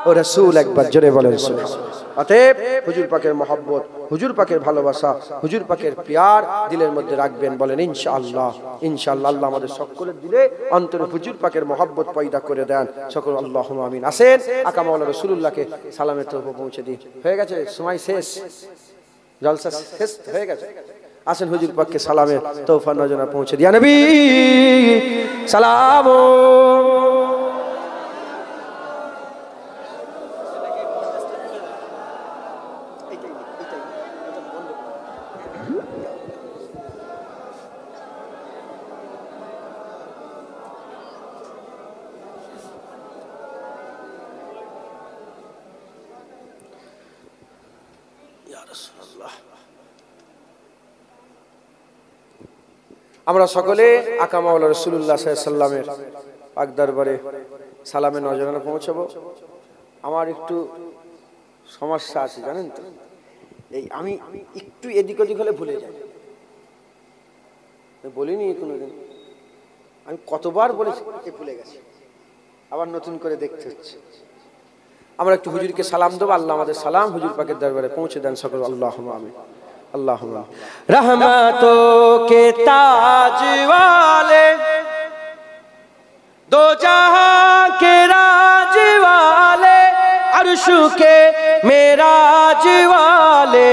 ও রাসূল, একবার জোরে বলেন সুবহানাল্লাহ। অতএব হুজুর পাকের মহব্বত, হুজুর পাকের ভালোবাসা, হুজুর পাকের প্যার দিলের মধ্যে রাখবেন, বলেন ইনশাআল্লাহ। ইনশাআল্লাহ আল্লাহ আমাদের সকলের দিলে অন্তরে হুজুর পাকের মহব্বত পয়দা করে দেন, সকল আল্লাহুম্মা আমিন। আসেন আকা মাওলানা রাসূলুল্লাহকে সালামের তৌফিক পৌঁছে দিই। হয়ে গেছে সময় শেষ, জলসা শেষ হয়ে গেছে। আসেন হুজুর পাককে সালামের তৌফা নজনা পৌঁছে দিয়া নবী সালাম। আমরা সকলে আকা মাওলানা রাসূলুল্লাহ সাল্লাল্লাহু আলাইহি ওয়াসাল্লামের পাক দরবারে সালামের নজরানা পৌঁছাবো। আমার একটু সমস্যা আছে জানেন তো, এই আমি একটু এদিক ওদিক হলে ভুলে যাই, বলিনি কোনোদিন, আমি কতবার বলেছি ভুলে গেছি, আবার নতুন করে দেখতে হচ্ছে। আমরা একটু হুজুরকে সালাম দেবো, আল্লাহ আমাদের সালাম হুজুর পাকের দরবারে পৌঁছে দেন সকল আল্লাহুম্মা আমিন। अल्लाहुम्मा रहमतों के ताज वाले, दो जहां के राज वाले, अर्श के मेराज वाले,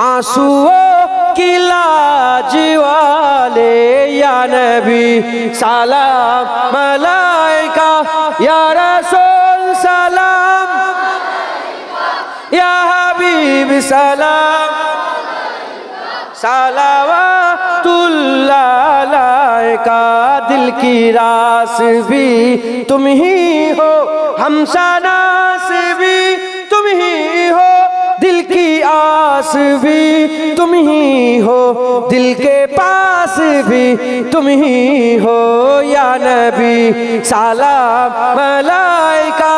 आंसुओं की लाज वाले, या नबी सलाम मलाइका, या रसूल सलाम, या हबीब सलाम, सलावतुल्लाह अलैका। दिल की रास भी तुम ही हो, हमसनास भी तुम ही हो, दिल की आस भी तुम ही हो, दिल के पास भी तुम ही हो, या नबी सलाम मलाइका,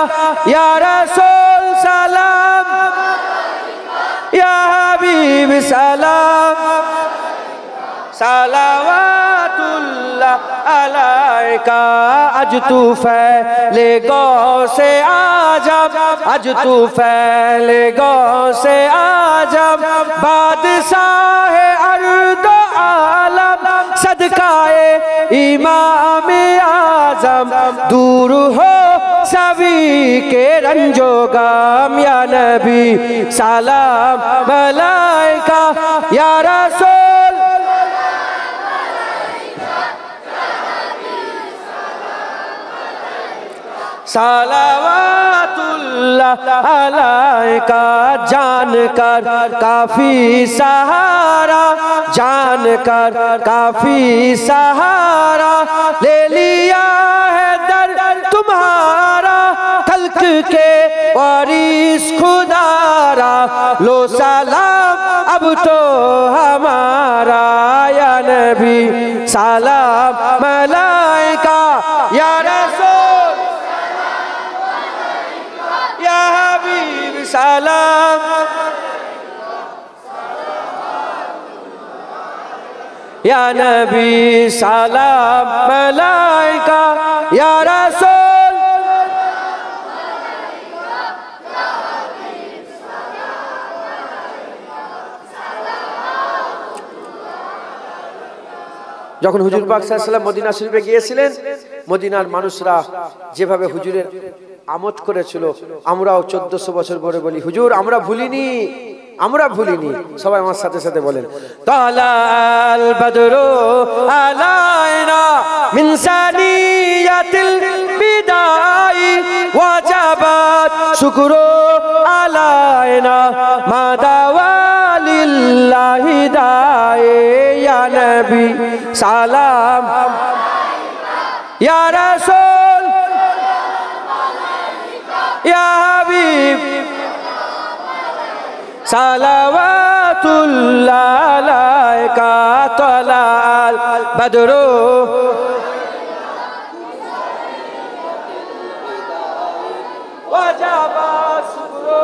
या रसूल सलाम, या हबीब सलाम, सलावतुल्लाह अलैका। अज तू फैले गौ से आजब, अज तू फैले गौ से आजब, बादशाह अर्द आलम, सदकाए इमाम आजम, दूर हो सभी के रंजो गम, या नबी सलाम मलाइका, या रसूल सलावतुल्लाह अलैका। जानकर काफी सहारा, जानकर काफी सहारा, ले लिया है दर तुम्हारा, खल्क के वारिस खुदारा, लो सलाम अब तो हमारा, या नबी सलाम मलाइका, या रसूल, या हबीब सलाम, या नबी सलाम मलाइका, या रसूल, যখন হুজুর পাক সাল্লাল্লাহু আলাইহি ওয়াসাল্লাম মদিনা শরীফে গিয়েছিলেন, মদিনার মানুষরা যেভাবে হুজুরের আমোদ করেছিল, আমরাও 1400 বছর পরে বলি হুজুর আমরা ভুলিনি, আমরা ভুলিনি। সবাই আমার সাথে সাথে বলেন তালাল বদরু আলাইনা মিন সানিয়াতিল বিদাই, ওয়াজাবাত শুকরু আলাইনা মাদাওয়ালিল্লাহি দাই, ইয়া নবী সালাম, ইয়া রাসূল, ইয়া হাবিব সালাওয়াতুল্লাহ আলাইকা। তালাল বদরু ওয়াজাবা শুকরু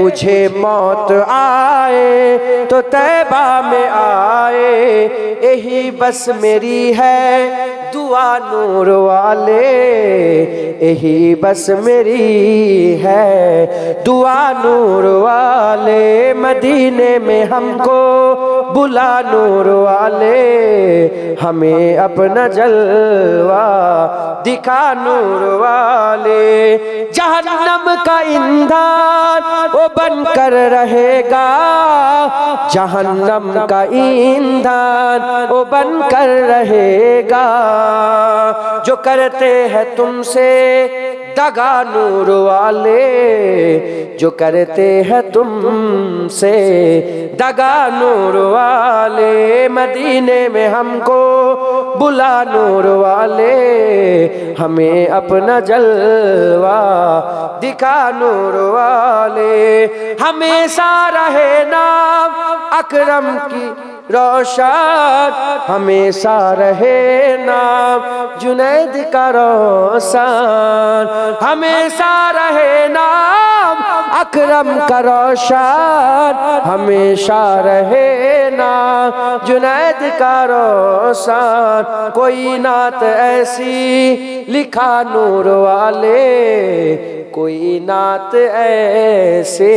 मुझे मौत आए तो तैबा में आए, यही बस मेरी है दुआ नूर वाले, यही बस मेरी है दुआ नूर वाले। मदीने में हमको बुला नूर वाले, हमें अपना जलवा दिखा नूर वाले। जहन्नम का ईंधन वो बनकर रहेगा, जहन्नम का ईंधन वो बनकर रहेगा। जो करते हैं तुमसे दगा नूर वाले, जो करते हैं तुमसे दगा नूर वाले। मदीने में हमको बुला नूर वाले, हमें अपना जलवा दिखा नूर वाले। हमेशा रहे नाम अकरम की रोशन, हमेशा रहे नाम जुनैद का रोशन, हमेशा रहे नाम अकरम का रोशन, हमेशा रहे नाम जुनैद का रोशन। कोई नात ऐसी लिखा नूर वाले, कोई नात ऐसे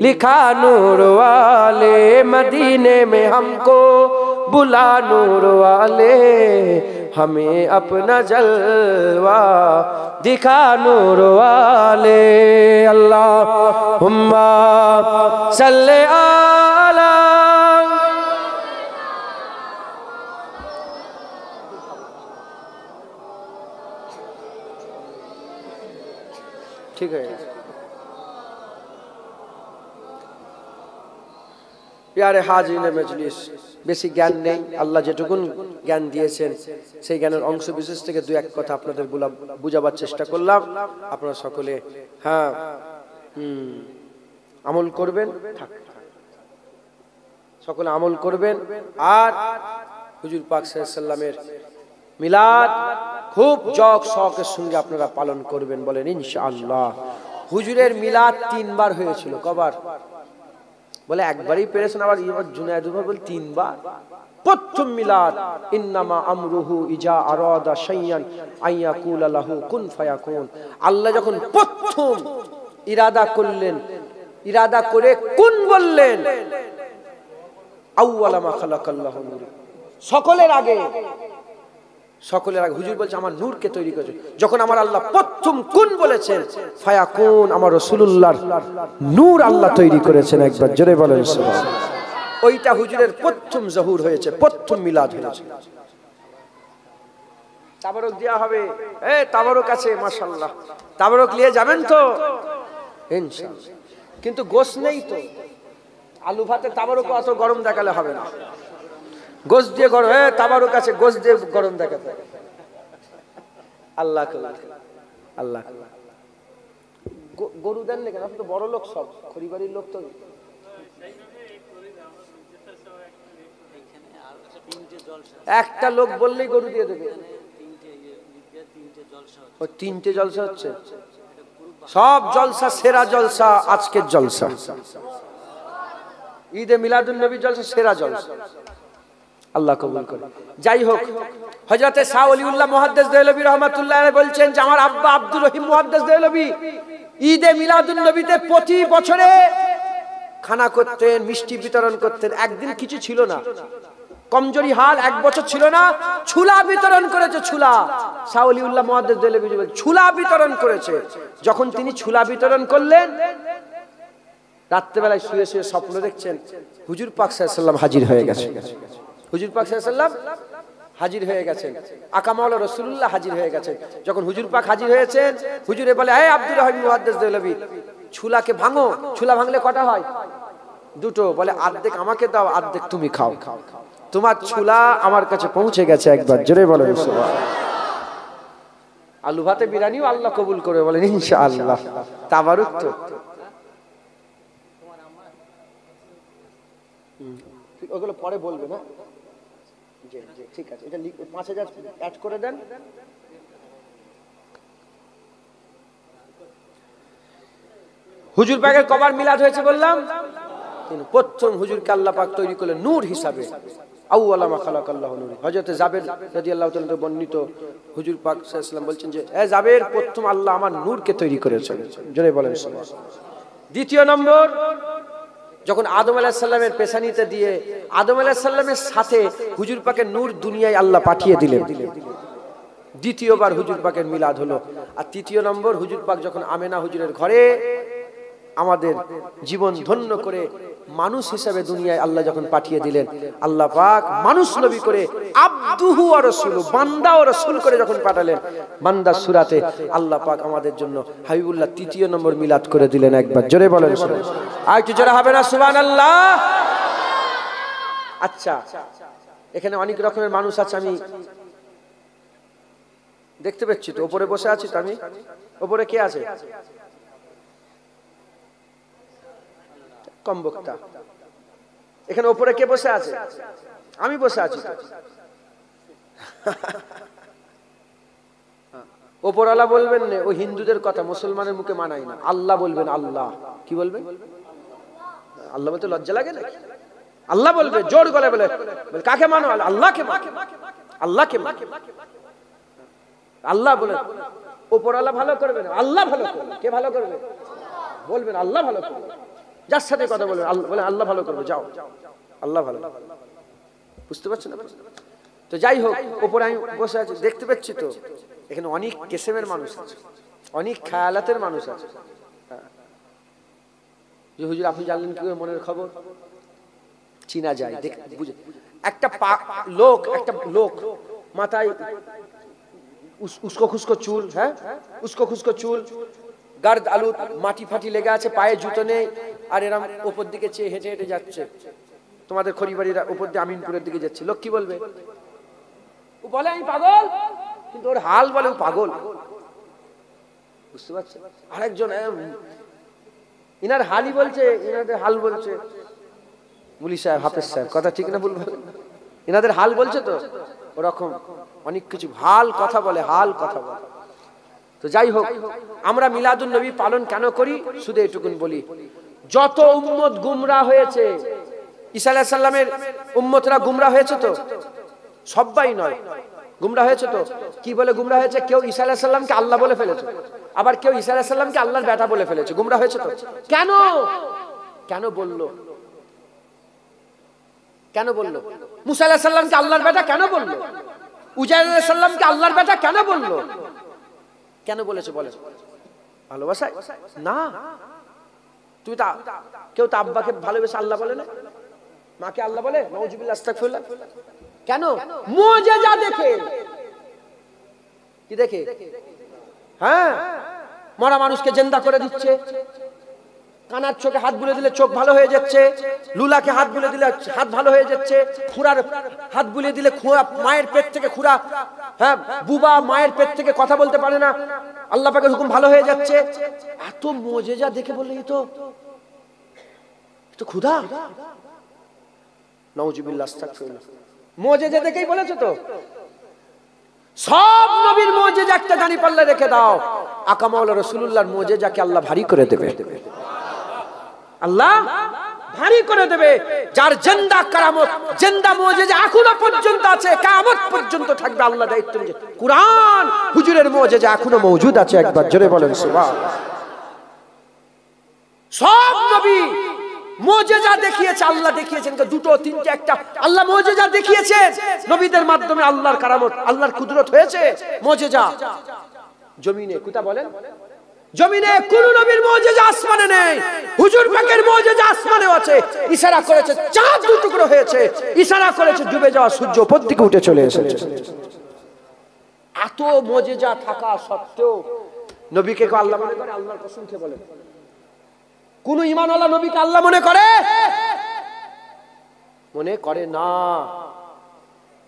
लिखा नूर वाले। मदीने में हमको बुला नूर वाले, हमें अपना जलवा दिखा नूर वाले। अल्लाहुम्मा सल्ले आला। ठीक है प्यारे हाजिরিन मजलिस, বেশি জ্ঞান নেই, আল্লাহ যেটুকুন জ্ঞান দিয়েছেন সেই জ্ঞানের অংশ বিশেষ থেকে দু এক কথা আপনাদের বুঝাবার চেষ্টা করলাম। আপনারা সকলে হ্যাঁ আমল করবেন, সকলে আমল করবেন। আর হুজুর পাক সাল্লাল্লাহু আলাইহি ওয়াসাল্লামের মিলাদ খুব জগ শখের সঙ্গে আপনারা পালন করবেন, বলেন ইনশাআল্লাহ। হুজুরের মিলাদ 3 বার হয়েছিল, কবার? বলে একবারই পেরেছেন, আবার জুনায়েদ বলে 3 বার। প্রথম মিলাদ ইন্নামা আমরুহু ইজা আরাদা শাইয়ান আইয়াকুলা লাহু কুন ফায়াকুন। আল্লাহ যখন প্রথম ইরাদা করলেন, ইরাদা করে কুন বললেন, আউয়ালা মা খালাকাল্লাহু নূর, সকলের আগে হুজুর বলছে আমার নূরকে তৈরি করেছে। যখন আমার আল্লাহ প্রথম কুন বলেছেন, ফায়াকুন, আমার রাসূলুল্লাহর নূর আল্লাহ তৈরি করেছেন। একবার জোরে বলেন সুবহানাল্লাহ। ওইটা হুজুরের প্রথম জহুর হয়েছে, প্রথম মিলাদ হয়েছে। তাবারক দেয়া হবে, তাবারক আছে মাশাআল্লাহ, তাবারক নিয়ে যাবেন তো ইনশাআল্লাহ। কিন্তু গোশ নেই তো, আলু ভাতে তাবারক অত গরম দেখালে হবে না। গোশ দিয়ে গরম, তাবারক আছে, গোশ দিয়ে গরম দেখাতে। আল্লাহ আল্লাহ গরু দেন না কেন? আপনি তো বড় লোক, সব খড়িবাড়ির লোক তো। একটা লোক বললেই গরু দিয়ে দেবে। 3টে জলসা হচ্ছে, সব জলসা সেরা জলসা আজকের জলসা। ঈদে মিলাদুন নবী জলসা সেরা জলসা, আল্লাহ কবুল করে। যাই হোক, হযরতে শাহ ওলিউল্লাহ মুহাদ্দিস দেহলভী রাহমাতুল্লাহ আলাইহি বলছেন যে আমার আব্বা আব্দুর রহিম মুহাদ্দিস দেহলভী ঈদে মিলাদুন নবীতে প্রতি বছরে খানা করতেন, মিষ্টি বিতরণ করতেন। একদিন কিছু ছিল না, কমজোরি হাল, 1 বছর ছিল না, ছুলা বিতরণ করেছে। ছুলা, শাহ ওলিউল্লাহ মুহাদ্দিস দেহলভী ছুলা বিতরণ করেছে। যখন তিনি ছুলা বিতরণ করলেন, রাত্রেবেলায় শুয়ে শুয়ে স্বপ্ন দেখছেন হুজুর পাক সাল্লাল্লাহু আলাইহি ওয়াসাল্লাম হাজির হয়ে গেছে। হুজুর পাক সাল্লাল্লাহু আলাইহি ওয়াসাল্লাম হাজির হয়ে গেছেন, আকা মাওলা রাসূলুল্লাহ হাজির হয়ে গেছেন। যখন হুজুর পাক হাজির হয়েছেন, হুজুরে বলে, হে আব্দুর রহিম মুহাদ্দিস দেহলভী, ছুলাকে ভাঙো। ছুলা ভাঙলে কটা হয়? 2টো। বলে অর্ধেক আমাকে দাও, অর্ধেক তুমি খাও। তোমার ছুলা আমার কাছে পৌঁছে গেছে। একবার জোরে বলেন সুবহানাল্লাহ। আলু ভাতে বিরিয়ানিও আল্লাহ কবুল করে, বলেন ইনশাআল্লাহ। তাবারুক তো ওগুলো পরে বলবে না? জি জি ঠিক আছে, এটা 5000 অ্যাড করে দেন। হুজুর পাকের কবার মিলাদ হয়েছে বললাম? প্রথম হুজুরকে আল্লাহ পাক তৈরি করলেন নূর হিসাবে। আউয়ালা মা খালাকাল্লাহু নূর। হযরত জাবের রাদিয়াল্লাহু তাআলা থেকে বর্ণিত হুজুর পাক সাল্লাল্লাহু আলাইহি ওয়াসাল্লাম বলছেন যে এ জাবের, প্রথম আল্লাহ আমার নূরকে তৈরি করেছেন। জোরে বলেন সুবহানাল্লাহ। দ্বিতীয় নম্বর, যখন আদম আলাইহিস সালামের পেছানিতে দিয়ে আদম আলাইহিস সালামের সাথে হুজুর পাকের নূর দুনিয়ায় আল্লাহ পাঠিয়ে দিলেন। দ্বিতীয়বার হুজুর পাকের মিলাদ হলো। আর তৃতীয় নম্বর, হুজুর পাক যখন আমেনা হুজুরের ঘরে আমাদের জীবন ধন্য করে মানুষ হিসেবে দুনিয়ায় আল্লাহ যখন পাঠিয়ে দিলেন, আল্লাহ পাক মানুষ নবী করে আব্দুহু ওয়া রাসূলু, বান্দা ও রাসূল করে যখন পাঠালেন, বান্দার সূরাতে আল্লাহ পাক আমাদের জন্য হাবিবুল্লাহ তৃতীয় নম্বর মিলাদ করে দিলেন। একবার জোরে বলেন সুবহানাল্লাহ। আর একটু জোরে হবে না সুবহানাল্লাহ? আচ্ছা, এখানে অনেক রকমের মানুষ আছে, আমি দেখতে পাচ্ছি তো, উপরে বসে আছি তো আমি। উপরে কে আছে? কম বক্তা। এখানে উপরে কে বসে আছে? আমি বসে আছি। উপরওয়ালা বলবেন না, ও হিন্দুদের কথা, মুসলমানের মুখে মানাই না। আল্লাহ বলবেন। আল্লাহ কি বলবেন? আল্লাহ বলতে লজ্জা লাগে না? আল্লাহ বলবে জোর গলায় বলে, কাকে মানো? আল্লাহকে মানো। আল্লাহকে মানো। আল্লাহ বলে উপরওয়ালা ভালো করবে না, আল্লাহ ভালো করবে। কে ভালো করবে? বলবেন আল্লাহ ভালো করবে। যার সাথে কথা বলবে বলে আল্লাহ ভালো করবে, যাও আল্লাহ ভালো। বুঝতে পারছেন? তো যাই হোক, উপরে আমি বসে আছি, দেখতে পাচ্ছি তো এখানে অনেক কিসমের মানুষ আছে, অনেক খেয়ালাতের মানুষ আছে। যে হুজুর আপনি জানলেন কি করে মনের খবর? চিনা যায়, বুঝে। একটা লোক মাথায় উস্কো খুস্কো চুল, হ্যাঁ উস্কো খুস্কো চুল, গার্দ আলু মাটি ফাটি লেগে আছে, পায়ে জুতো নেই, আর এরম উপর দিকে চেয়ে হেঁটে হেঁটে যাচ্ছে। তোমাদের খড়িবাড়ির উপর দিয়ে আমিনপুরের দিকে যাচ্ছে। লোক কি বলবে? ও বলে আমি পাগল, কিন্তু ওর হাল বলে ও পাগল। বুঝতে পারছেন? আরেকজন ইনার হালই বলছে, ইনাদের হাল বলছে। মুলি সাহেব, হাফেজ সাহেব, কথা ঠিক না বলবো? ইনাদের হাল বলছে তো ওরকম অনেক কিছু হাল কথা বলে, হাল কথা বলে। তো যাই হোক, আমরা মিলাদুন নবী পালন কেন করি? শুধু এটুকুন বলি, যত উম্মত গুমরাহ হয়েছে, ঈসা আলাইহিস সালামের উম্মতরা গুমরাহ হয়েছে তো? সবাই নয়, গুমরাহ হয়েছে তো। কি বলে গুমরাহ হয়েছে? কেউ ঈসা আলাইহিস সালামকে আল্লাহ বলে ফেলেছে, আবার কেউ ঈসা আলাইহিস সালামকে আল্লাহর বেটা বলে ফেলেছে। গুমরাহ হয়েছে তো। কেন? কেন বললো? কেন বললো? মুসা আলাইহিস সালামকে আল্লাহর বেটা কেন বললো? উজাইর আলাইহিস সালামকে আল্লাহর বেটা কেন বললো? কেন বলেছে? বলে ভালোবাসা না? তুমি তা কেউ তো আব্বাকে ভালোবেসে আল্লাহ বলে না, মাকে আল্লাহ বলে? নাউজুবিল্লাহ, আস্তাগফিরুল্লাহ। কেন? মুজিজা দেখে। কি দেখে? হ্যাঁ, মরা মানুষকে জিন্দা করে দিচ্ছে, কানার চোখে হাত বুলে দিলে চোখ ভালো হয়ে যাচ্ছে, লুলাকে হাত বুলে দিলে হাত ভালো হয়ে যাচ্ছে, খুরার হাত বুলে দিলে খুরা, মায়ের পেট থেকে খুরা, হ্যাঁ বুবা মায়ের পেট থেকে কথা বলতে পারে না, আল্লাহ পাকের হুকুম ভালো হয়ে যাচ্ছে। এত মুজিজা দেখে বললেই তো খুদা। নাউজুবিল্লাহ, আস্তাগফিরুল্লাহ। মুজিজা দেখেই বলেছে তো। সব নবীর মুজিজা একটা জানি পাল্লা রেখে দাও, আকা মাওলা রাসূলুল্লাহর মুজিজাকে আল্লাহ ভারী করে দেবে। আল্লাহ ভারী করে দেবে। যার জিন্দা কারামত, জিন্দা মুজিজা এখনো পর্যন্ত আছে, কিয়ামত পর্যন্ত থাকবে। আল্লাহ দায়িত্ব নিয়ে কুরআন হুজুরের মুজিজা এখনো মওজুদ আছে। একবার জোরে বলেন সুবহানাল্লাহ। সব নবী মুজিজা দেখিয়েছে, আল্লাহ দেখিয়েছেন দুটো তিনটে একটা, আল্লাহ মুজিজা দেখিয়েছেন নবীদের মাধ্যমে। আল্লাহর কারামত, আল্লাহর কুদরত হয়েছে মুজিজা জমিনে। কোথা বলেন? জমিনে কোন নবীর মুজিজা আসমানে নেই, হুজুর পাকের মুজিজা আসমানেও আছে। ইশারা করেছে চাঁদ দু টুকরো হয়েছে, ইশারা করেছে ডুবে যাওয়া সূর্য উপর দিকে উঠে চলে এসেছে। এত মুজিজা থাকা সত্ত্বেও নবীকে আল্লাহ মনে করে? আল্লাহর কসম খেয়ে বলেন, কোন ঈমানওয়ালা নবীকে আল্লাহ মনে করে? মনে করে না।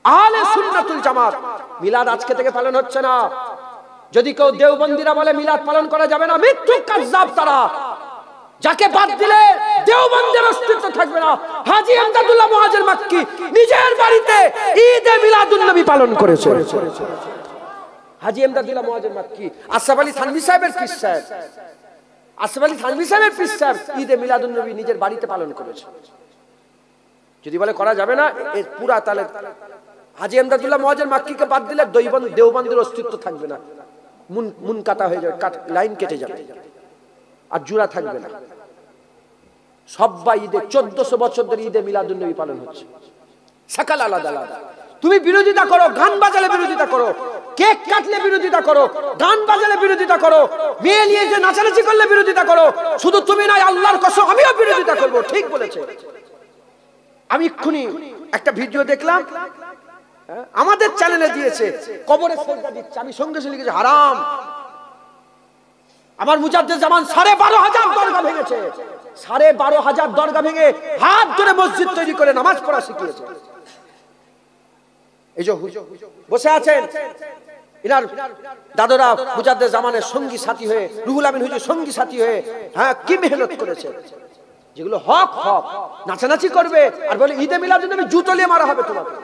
আহলে সুন্নাতুল জামাত মিলাদ আজকে থেকে পালন হচ্ছে না। যদি কেউ দেওবন্দিরা বলে মিলাদ পালন করা যাবে না, মিথ্যুক কাযযাব তারা। যাকে বাদ দিলে দেওবন্দের অস্তিত্ব থাকবে না। হাজী আমদাদুল্লাহ মুহাজির মাক্কি নিজের বাড়িতে ঈদে মিলাদুন নবী পালন করেছে। হাজী আমদাদুল্লাহ মুহাজির মাক্কি, আশরাফ আলী থানভী সাহেবের পীর সাহেব, আসিফ আলী থানভী সাহেবের পীর সাহেব ঈদে মিলাদুন নবী নিজের বাড়িতে পালন করেছে। যদি বলে করা যাবে না, এর পুরা তাহলে হাজী এমদাদুল্লাহ মুয়াজ্জের মাক্কিকে বাদ দিলে দেওবন্দের অস্তিত্ব থাকবে না, মুন কাটা হয়ে যাবে, লাইন কেটে যাবে, আর জোড়া থাকবে না। সবাই ঈদে 1400 বছর ধরে ঈদে মিলাদুন নবী পালন হচ্ছে, সকাল আলাদা আলাদা। তুমি বিরোধিতা করো, গান বাজালে বিরোধিতা করো, কেক কাটলে বিরোধিতা করো, গান বাজালে বিরোধিতা করো, মেয়ে নিয়ে যে নাচানাচি করলে বিরোধিতা করো, শুধু তুমি নয় আল্লাহর কসম আমিও বিরোধিতা করব। ঠিক বলেছে। আমি এক্ষুনি একটা ভিডিও দেখলাম, আমাদের চ্যানেলে দিয়েছে, কবরে সেজদা দিচ্ছে, আমি সঙ্গে সঙ্গে লিখেছি হারাম। আমার মুজাদ্দেদ জামান 12,500 দরগা ভেঙেছে, 12,500 দরগা ভেঙে হাত ধরে মসজিদ তৈরি করে নামাজ পড়া শিখিয়েছে। এই যে বসে আছেন ইনার দাদরা মুজাদ্দেদ জামানের সঙ্গী সাথী হয়ে, রুহুল আমিন হুজুর সঙ্গী সাথী হয়ে, হ্যাঁ কি মেহনত করেছে। যেগুলো হক হক নাচানাচি করবে আর বলে ঈদে মিলাদুন নবী জুতো নিয়ে মারা হবে তোমাকে।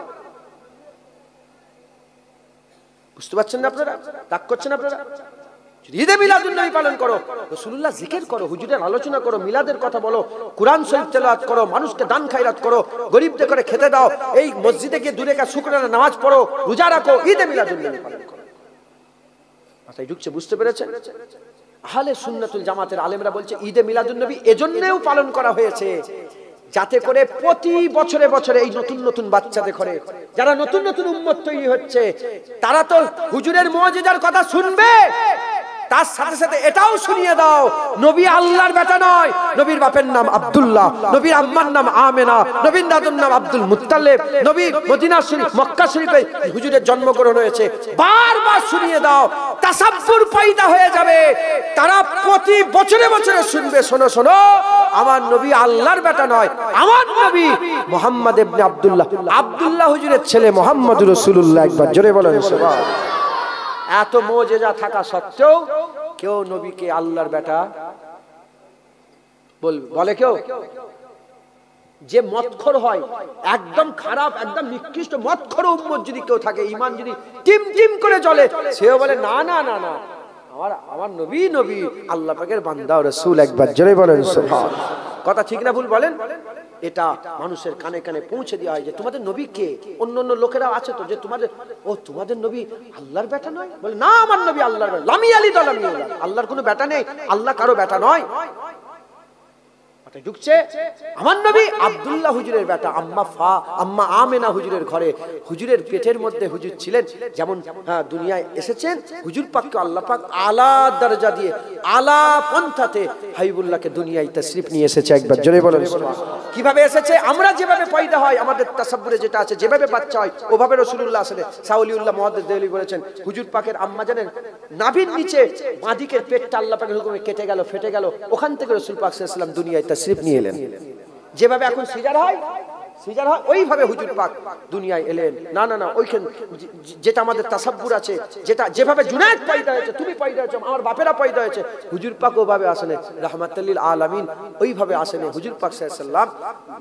বুঝতে পারছেন না আপনারা? রাগ করছেন আপনারা? ঈদে মিলাদুন নবী পালন করো, রাসূলুল্লাহ জিকির করো, হুজুরের আলোচনা করো, মিলাদের কথা বলো, কুরআন শরীফ তেলাওয়াত করো, মানুষকে দান খায়রাত করো, গরিবদের করে খেতে দাও, এই মসজিদে গিয়ে দূরে কা শুকরানা নামাজ পড়ো, রোজা রাখো, ঈদে মিলাদুন নবী পালন করো। মাথায় ঢুকছে? বুঝতে পেরেছেন? আহলে সুন্নাতুল জামাতের আলেমরা বলছে ঈদে মিলাদুন নবী এজন্যও পালন করা হয়েছে যাতে করে প্রতি বছরে বছরে এই নতুন নতুন বাচ্চাদের ঘরে যারা নতুন নতুন উম্মত তৈরি হচ্ছে, তারা তো হুজুরের মুআজিজার কথা শুনবে, তার সাথে সাথে এটাও শুনিয়ে দাও নবী আল্লাহর বেটা নয়, নবীর বাপের নাম আব্দুল্লাহ, নবীর আম্মার নাম আমেনা, নবীর দাদুর নাম আব্দুল মুত্তালিব, নবী মদিনা শরীফ মক্কা শরীফে হুজুরের জন্মগ্রহণ হয়েছে। বারবার শুনিয়ে দাও, তাসাব্বুর পয়দা হয়ে যাবে, তারা প্রতি বছরে বছরে শুনবে, শোনো শোনো আমার নবী আল্লাহর বেটা নয়, আমার নবী মুহাম্মদ ইবনে আব্দুল্লাহ, আব্দুল্লাহ হুজুরের ছেলে মুহাম্মদুর রাসূলুল্লাহ। একবার জোরে বলেন সুবহানাল্লাহ। এত মুজিজা থাকা সত্ত্বেও কেউ নবীকে আল্লাহর বেটা বলে? কেউ? যে মদখোর হয়, একদম খারাপ, একদম নিকৃষ্ট মদখোর উম্মত যদি কেউ থাকে, ঈমান যদি টিম টিম করে জ্বলে, সেও বলে না না না না, আমার নবী নবী আল্লাহ পাকের বান্দা ও রাসূল। একবার জোরে বলেন সুবহানাল্লাহ। কথা ঠিক না ভুল বলেন? এটা মানুষের কানে কানে পৌঁছে দেওয়া হয় যে তোমাদের নবী কে? অন্য অন্য লোকেরা আছে তো যে তোমাদের নবী আল্লাহর বেটা নয়, বলে না আমার নবী আল্লাহর বেটা, লামি আলিদ লামি আলিদ, আল্লাহর কোনো বেটা নেই, আল্লাহ কারো বেটা নয়। ঢুকছে আমার নবী আব্দুল্লাহ হুজুরের বেটা, আম্মা আমেনা হুজুরের ঘরে, হুজুরের পেটের মধ্যে হুজুর ছিলেন, যেমন দুনিয়ায় এসেছেন হুজুর পাককে আল্লাহ পাক আলা দরজা দিয়ে আলা পন্থাতে হাবিবুল্লাহকে দুনিয়ায় তাশরীফ নিয়ে এসেছে। একবার জোরে বলেন কিভাবে এসেছে? আমরা যেভাবে পয়দা হয়, আমাদের তাসাব্বুরে যেটা আছে, যেভাবে বাচ্চা হয় ওভাবে রাসূলুল্লাহ আসলে সাউলিউল্লাহ মুহাদ্দিস দেহলী বলেছেন হুজুর পাকের আম্মা জানেন নাভির নিচে বাঁদিকের পেটটা আল্লাহ পাকের হুকুমে কেটে গেল, ফেটে গেল, ওখান থেকে রাসূল পাক সাল্লাল্লাহু আলাইহি ওয়াসাল্লাম দুনিয়ায় তাশরীফ নিয়ে এলেন। যেভাবে এখন সিজার হয় ওইভাবে হুজুর পাক দুনিয়ায় এলেন। না না না, ওইখানে যেটা আমাদের তাসাব্বুর আছে, যেটা যেভাবে জুনায়েদ পয়দা হয়েছে, তুমি পয়দা হয়েছে, আমার বাপেরা পয়দা হয়েছে, হুজুর পাক ওভাবে আসেন রাহমাতুল লিল আলামিন, ওইভাবে আসেন হুজুর পাক সাল্লাল্লাহু আলাইহি ওয়াসাল্লাম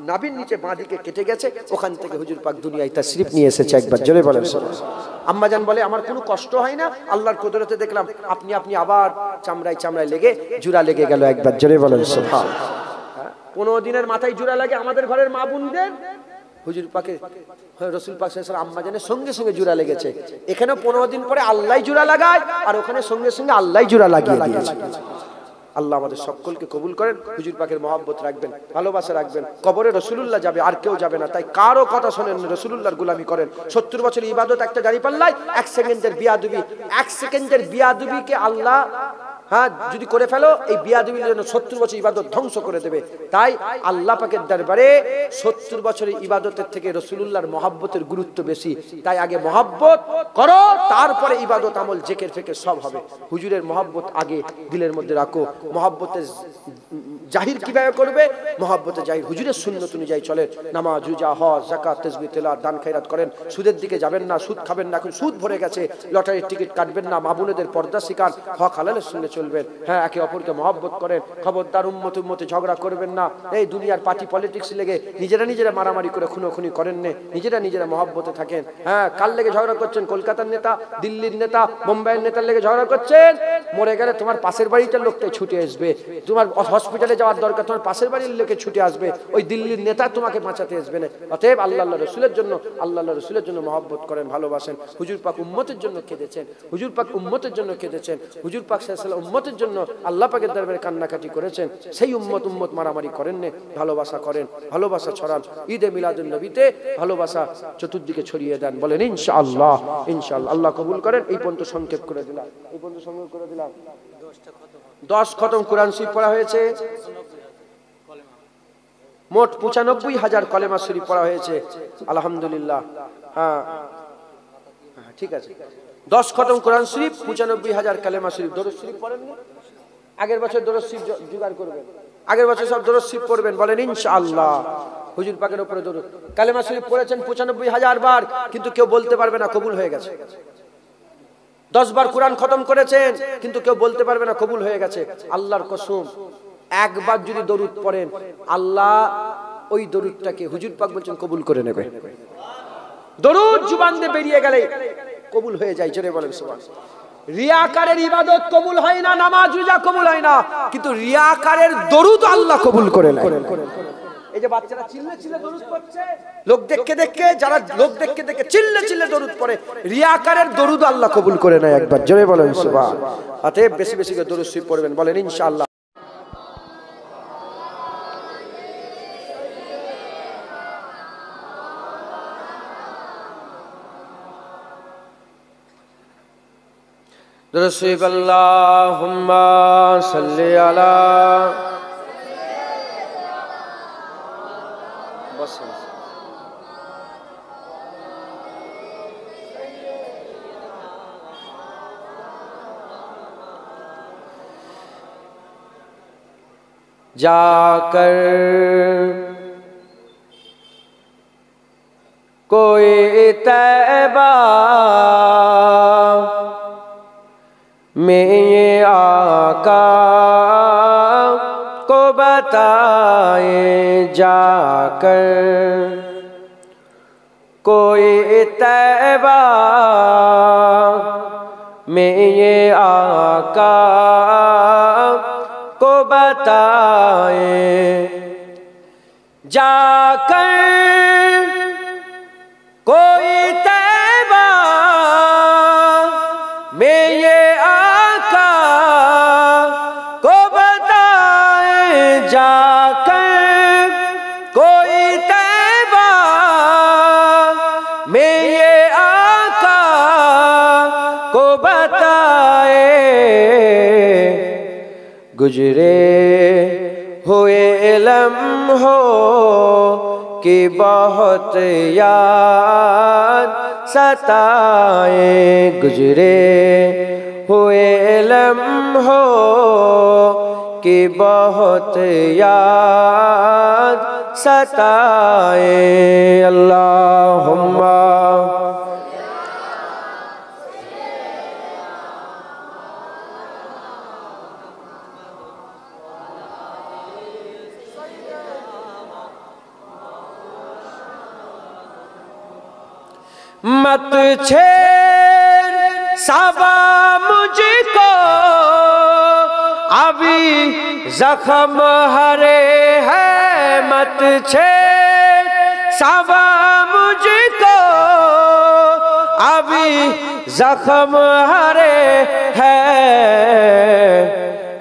নাভির নিচে বাঁদিকে কেটে গেছে, ওখান থেকে হুজুর পাক দুনিয়ায় তাশরীফ নিয়ে এসেছে। একবার জোরে বলেন সুবহানাল্লাহ। আম্মা জান বলে আমার কোনো কষ্ট হয় না, আল্লাহর কুদরতে দেখলাম আপনি আবার চামড়ায় চামড়ায় লেগে জোড়া লেগে গেল। একবার জোরে বলেন সুবহানাল্লাহ। 15 দিনের মাথায় জোড়া লাগে আমাদের ঘরের মা বোনদের, হুজুর পাকে রাসূল পাক সাল্লাল্লাহু আলাইহি ওয়াসাল্লাম আম্মা জানের সঙ্গে সঙ্গে জোড়া লেগেছে। এখানেও 15 দিন পরে আল্লাহই জোড়া লাগায়, আর ওখানে সঙ্গে সঙ্গে আল্লাহই জোড়া লাগিয়ে দিয়েছে। আল্লাহ আমাদের সকলকে কবুল করেন, হুজুর পাকের মহব্বত রাখবেন, ভালোবাসা রাখবেন। কবরে রাসূলুল্লাহ যাবে, আর কেউ যাবে না, তাই কারো কথা শোনেন, রাসূলুল্লাহর গোলামি করেন। 70 বছরের ইবাদত একটা দাঁড়িপাল্লায় 1 সেকেন্ডের বিয়াদবি, 1 সেকেন্ডের বিয়াদবিকে আল্লাহ যদি করে ফেলো, এই বিয়াদবির জন্য 70 বছর ইবাদত ধ্বংস করে দেবে। তাই আল্লাহ পাকের দরবারে 70 বছরের ইবাদতের থেকে রাসূলুল্লাহর মহব্বতের গুরুত্ব বেশি। তাই আগে মহব্বত করো, তারপরে ইবাদত আমল জিকির ফিকির সব হবে। হুজুরের মহব্বত আগে দিলের মধ্যে রাখো। মহব্বতে জাহির কিভাবে করবে? মহব্বতে জাহির হুজুরের সুন্নত অনুযায়ী চলেন, নামাজ, রোজা, হজ, যাকাত, তাসবিহ, তেলাওয়াত, দান খায়রাত করেন, সুদের দিকে যাবেন না, সুদ খাবেন না, এখন সুদ ভরে গেছে, লটারির টিকিট কাটবেন না, মা বোনেদের পর্দা শিখান, হক হালালের সঙ্গে চলুন। চলবেন। হ্যাঁ, একে অপরকে মহব্বত করেন। খবরদার উম্মতে ঝগড়া করবেন না। এই দুনিয়ার পার্টি পলিটিক্স লেগে নিজেরা মারামারি করে খুনোখুনি করেন না, নিজেরা মহব্বতে থাকেন। হ্যাঁ, কার লেগে ঝগড়া করছেন? কলকাতার নেতা, দিল্লির নেতা, মুম্বাইয়ের নেতার লেগে ঝগড়া করছেন। মরে গেলে তোমার পাশের বাড়িটার লোকটাই ছুটে আসবে। তোমার হসপিটালে যাওয়ার দরকার, তোমার পাশের বাড়ির লোকে ছুটে আসবে, ওই দিল্লির নেতা তোমাকে বাঁচাতে আসবে না। অতএব আল্লাহ রসুলের জন্য মহব্বত করেন, ভালোবাসেন। হুজুর পাক উম্মতের জন্য কেঁদেছেন, হুজুর পাক উম্মতের জন্য কেঁদেছেন, হুজুর পাক সাল্লাল্লাহু আলাইহি ওয়াসাল্লাম উম্মতের জন্য আল্লাহ পাকের দরবারে কান্নাকাটি করেছেন। সেই উম্মত মারামারি করেন না, ভালোবাসা করেন, ভালোবাসা ছড়ান। ঈদে মিলাদুন নবীতে ভালোবাসা চতুর্দিকে ছড়িয়ে দেন। বলেন ইনশাআল্লাহ। আল্লাহ কবুল করেন। এই পর্যন্ত সংক্ষেপ করে দিলাম। 10 খতম কোরআন শরীফ পড়া হয়েছে। মোট 95,000 কলেমা শরীফ পড়া হয়েছে, আলহামদুলিল্লাহ। হ্যাঁ, ঠিক আছে। 10 খতম কোরআন শরীফ, 95,000 কালেমা শরীফ। দরুদ শরীফ পড়েননি? আগের বছর দরুদ শরীফ জোগাড় করবেন, আগের বছর সব দরুদ শরীফ পড়বেন। বলেন ইনশাআল্লাহ। হুজুর পাকের উপরে দরুদ কালেমা শরীফ পড়েছেন 95,000 বার, কিন্তু কেউ বলতে পারবে না কবুল হয়ে গেছে। 10 বার কোরআন খতম করেছেন, কিন্তু কেউ বলতে পারবে না কবুল হয়ে গেছে। আল্লাহর কসম, একবার যদি দরুদ পড়েন, আল্লাহ ওই দরুদটাকে হুজুর পাক বলছেন কবুল করে নেবে। দরুদ জুবান দিয়ে বেরিয়ে গেলে কবুল হয়ে যায়। জোরে বলেন সুবহানাল্লাহ। রিয়াকারের ইবাদত কবুল হয় না, নামাজ রোজা কবুল হয় না, কিন্তু রিয়াকারের দরুদ আল্লাহ কবুল করে নেয়। এই যে বাচ্চারা চিল্লে দরুদ পড়ছে, লোক দেখে যারা লোক দেখে চিল্লে দরুদ পড়ে, রিয়াকারের দরুদ আল্লাহ কবুল করে নেয় একবার। জোরে বলেন সুবহানাল্লাহ। অতএব বেশি করে দরুদ শরীফ পড়বেন। বলেন ইনশাআল্লাহ। দরুদ শরীফ আল্লাহুম্মা সাল্লি আলা जाकर कोई तैबा में ये आका को बताए, जाकर कोई तैबा में ये आका को बताए, जाकर कोई तैबा में ये आका को बताए, जाकर कोई तैबा में ये आका को बताए, गुजरे हुए लम्हों की बहुत याद सताए, गुजरे हुए लम्हों की बहुत याद सताए। अल्लाहुम्मा मत छेड़ साबा मुझको, अभी जख्म हरे हैं। मत छेड़ साबा मुझको, अभी जख्म हरे हैं।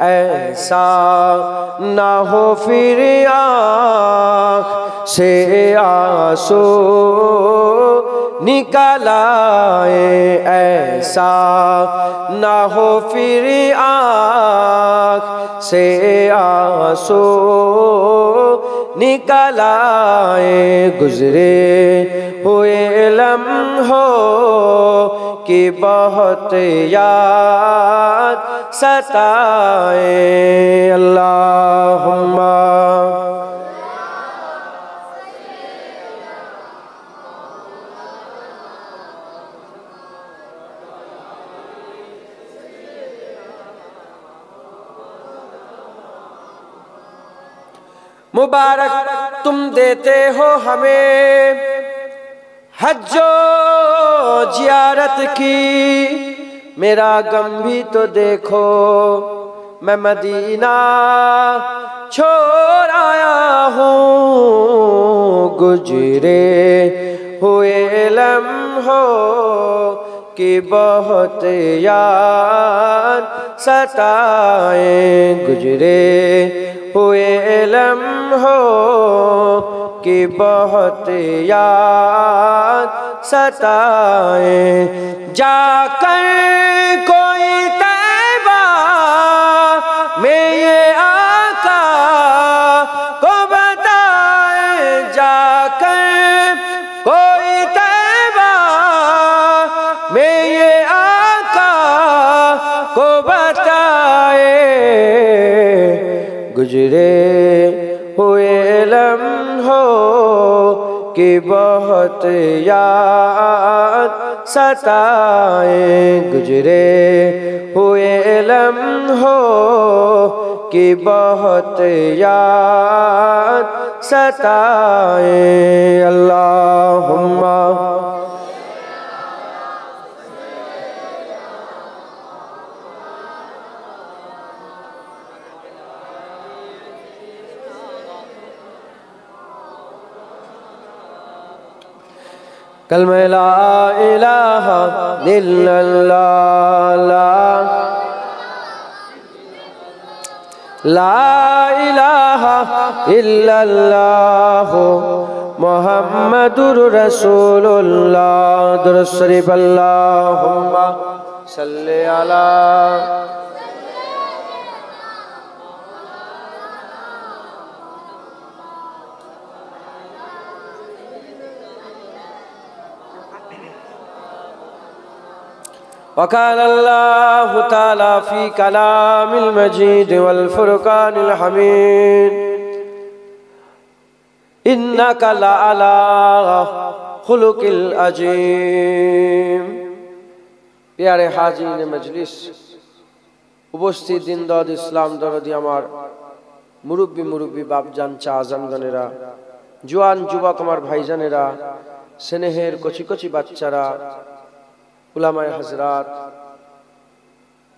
ऐसा ना हो फिर आँख से आंसू निकल आए, ऐसा ना हो फिर आँख से आंसू निकल आए, गुजरे हुए लम्हों की बहुत याद सताए। अल्लाहुम्मा मुबारक तुम देते हो हमें हज्जो जियारत की, मेरा गम भी तो देखो मैं मदीना छोड़ आया हूँ, गुजरे हुए लम्हों की बहुत याद सताए, गुजरे हुए लम्हों की बहुत याद सताए, जाकर कोई तैबा में ये आका को बताए, जाकर कोई तैबा में ये आका को बताए, गुजरे हुए लम्हों की बहुत याद सताए, गुजरे हुए लम्हों की बहुत याद सताए। अल्लाहुम्मा कलमा ला इलाहा इल्लल्लाह, ला इलाहा इल्लल्लाह मुहम्मदुर रसूलुल्लाह। दुरूद शरीफ अल्लाहुम्मा सल्ली अला वक़ाल अल्लाहु तआला फ़ी कलामिल मजीद वल फ़ुरक़ानिल हमीद, इन्नका लअला खुलुक़िल अज़ीम। प्यारे हाज़रीन मजलिस, उपस्थित दिनदार इस्लाम दरदी आमार मुरब्बी बापजान चाचाजानगणेरा, जुआन जुबक आमार भाईजानेरा, स्नेहेर कचि कचि बाच्चारा, उलामाए हजरात,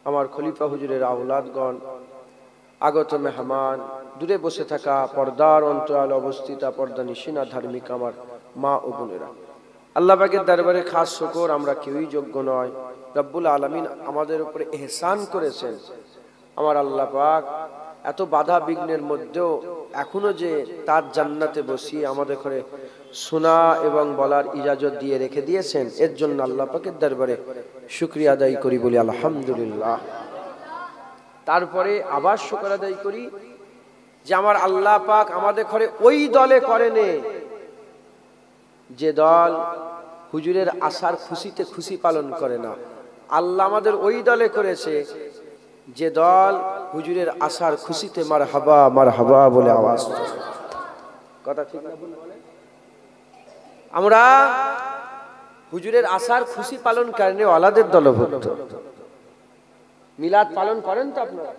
आमार खलिफा हुजुरेर आउलादगण, आगत मेहमान, दूरे बसे थाका पर्दार अंतराल अवस्थित पर्दानिशीना धार्मिक आमार मा ओ बोनेरा, आल्लाह पाकेर दरबारे खास शुकर, आमरा केउई योग्य नय। रब्बुल आलामीन आमादेर उपरे एहसान करेছেন। आमार आल्लाह पाक एत बाधा बिघ्नेर मध्येও एखोनो जे तार জান্নাতে বসিয়ে आमादेर घरे শোনা এবং বলার ইজাজত দিয়ে রেখে দিয়েছেন, এর জন্য আল্লাহ পাকের দরবারে শুকরিয়া আদায় করি, বলি আলহামদুলিল্লাহ। তারপরে আবার শুকর আদায় করি যে আমার আল্লাহ পাক আমাদের ঘরে ওই দলে করেনে যে দল হুজুরের আশার খুশিতে খুশি পালন করে না। আল্লাহ আমাদের ওই দলে করেছে যে দল হুজুরের আশার খুশিতে মারহাবা মারহাবা বলে আওয়াজ করে। কথা ঠিক না ভুল বলেন? আমরা হুজুরের আশার খুশি পালন কারণে ওয়ালাদের দলভুক্ত। মিলাদ পালন করেন তো আপনারা,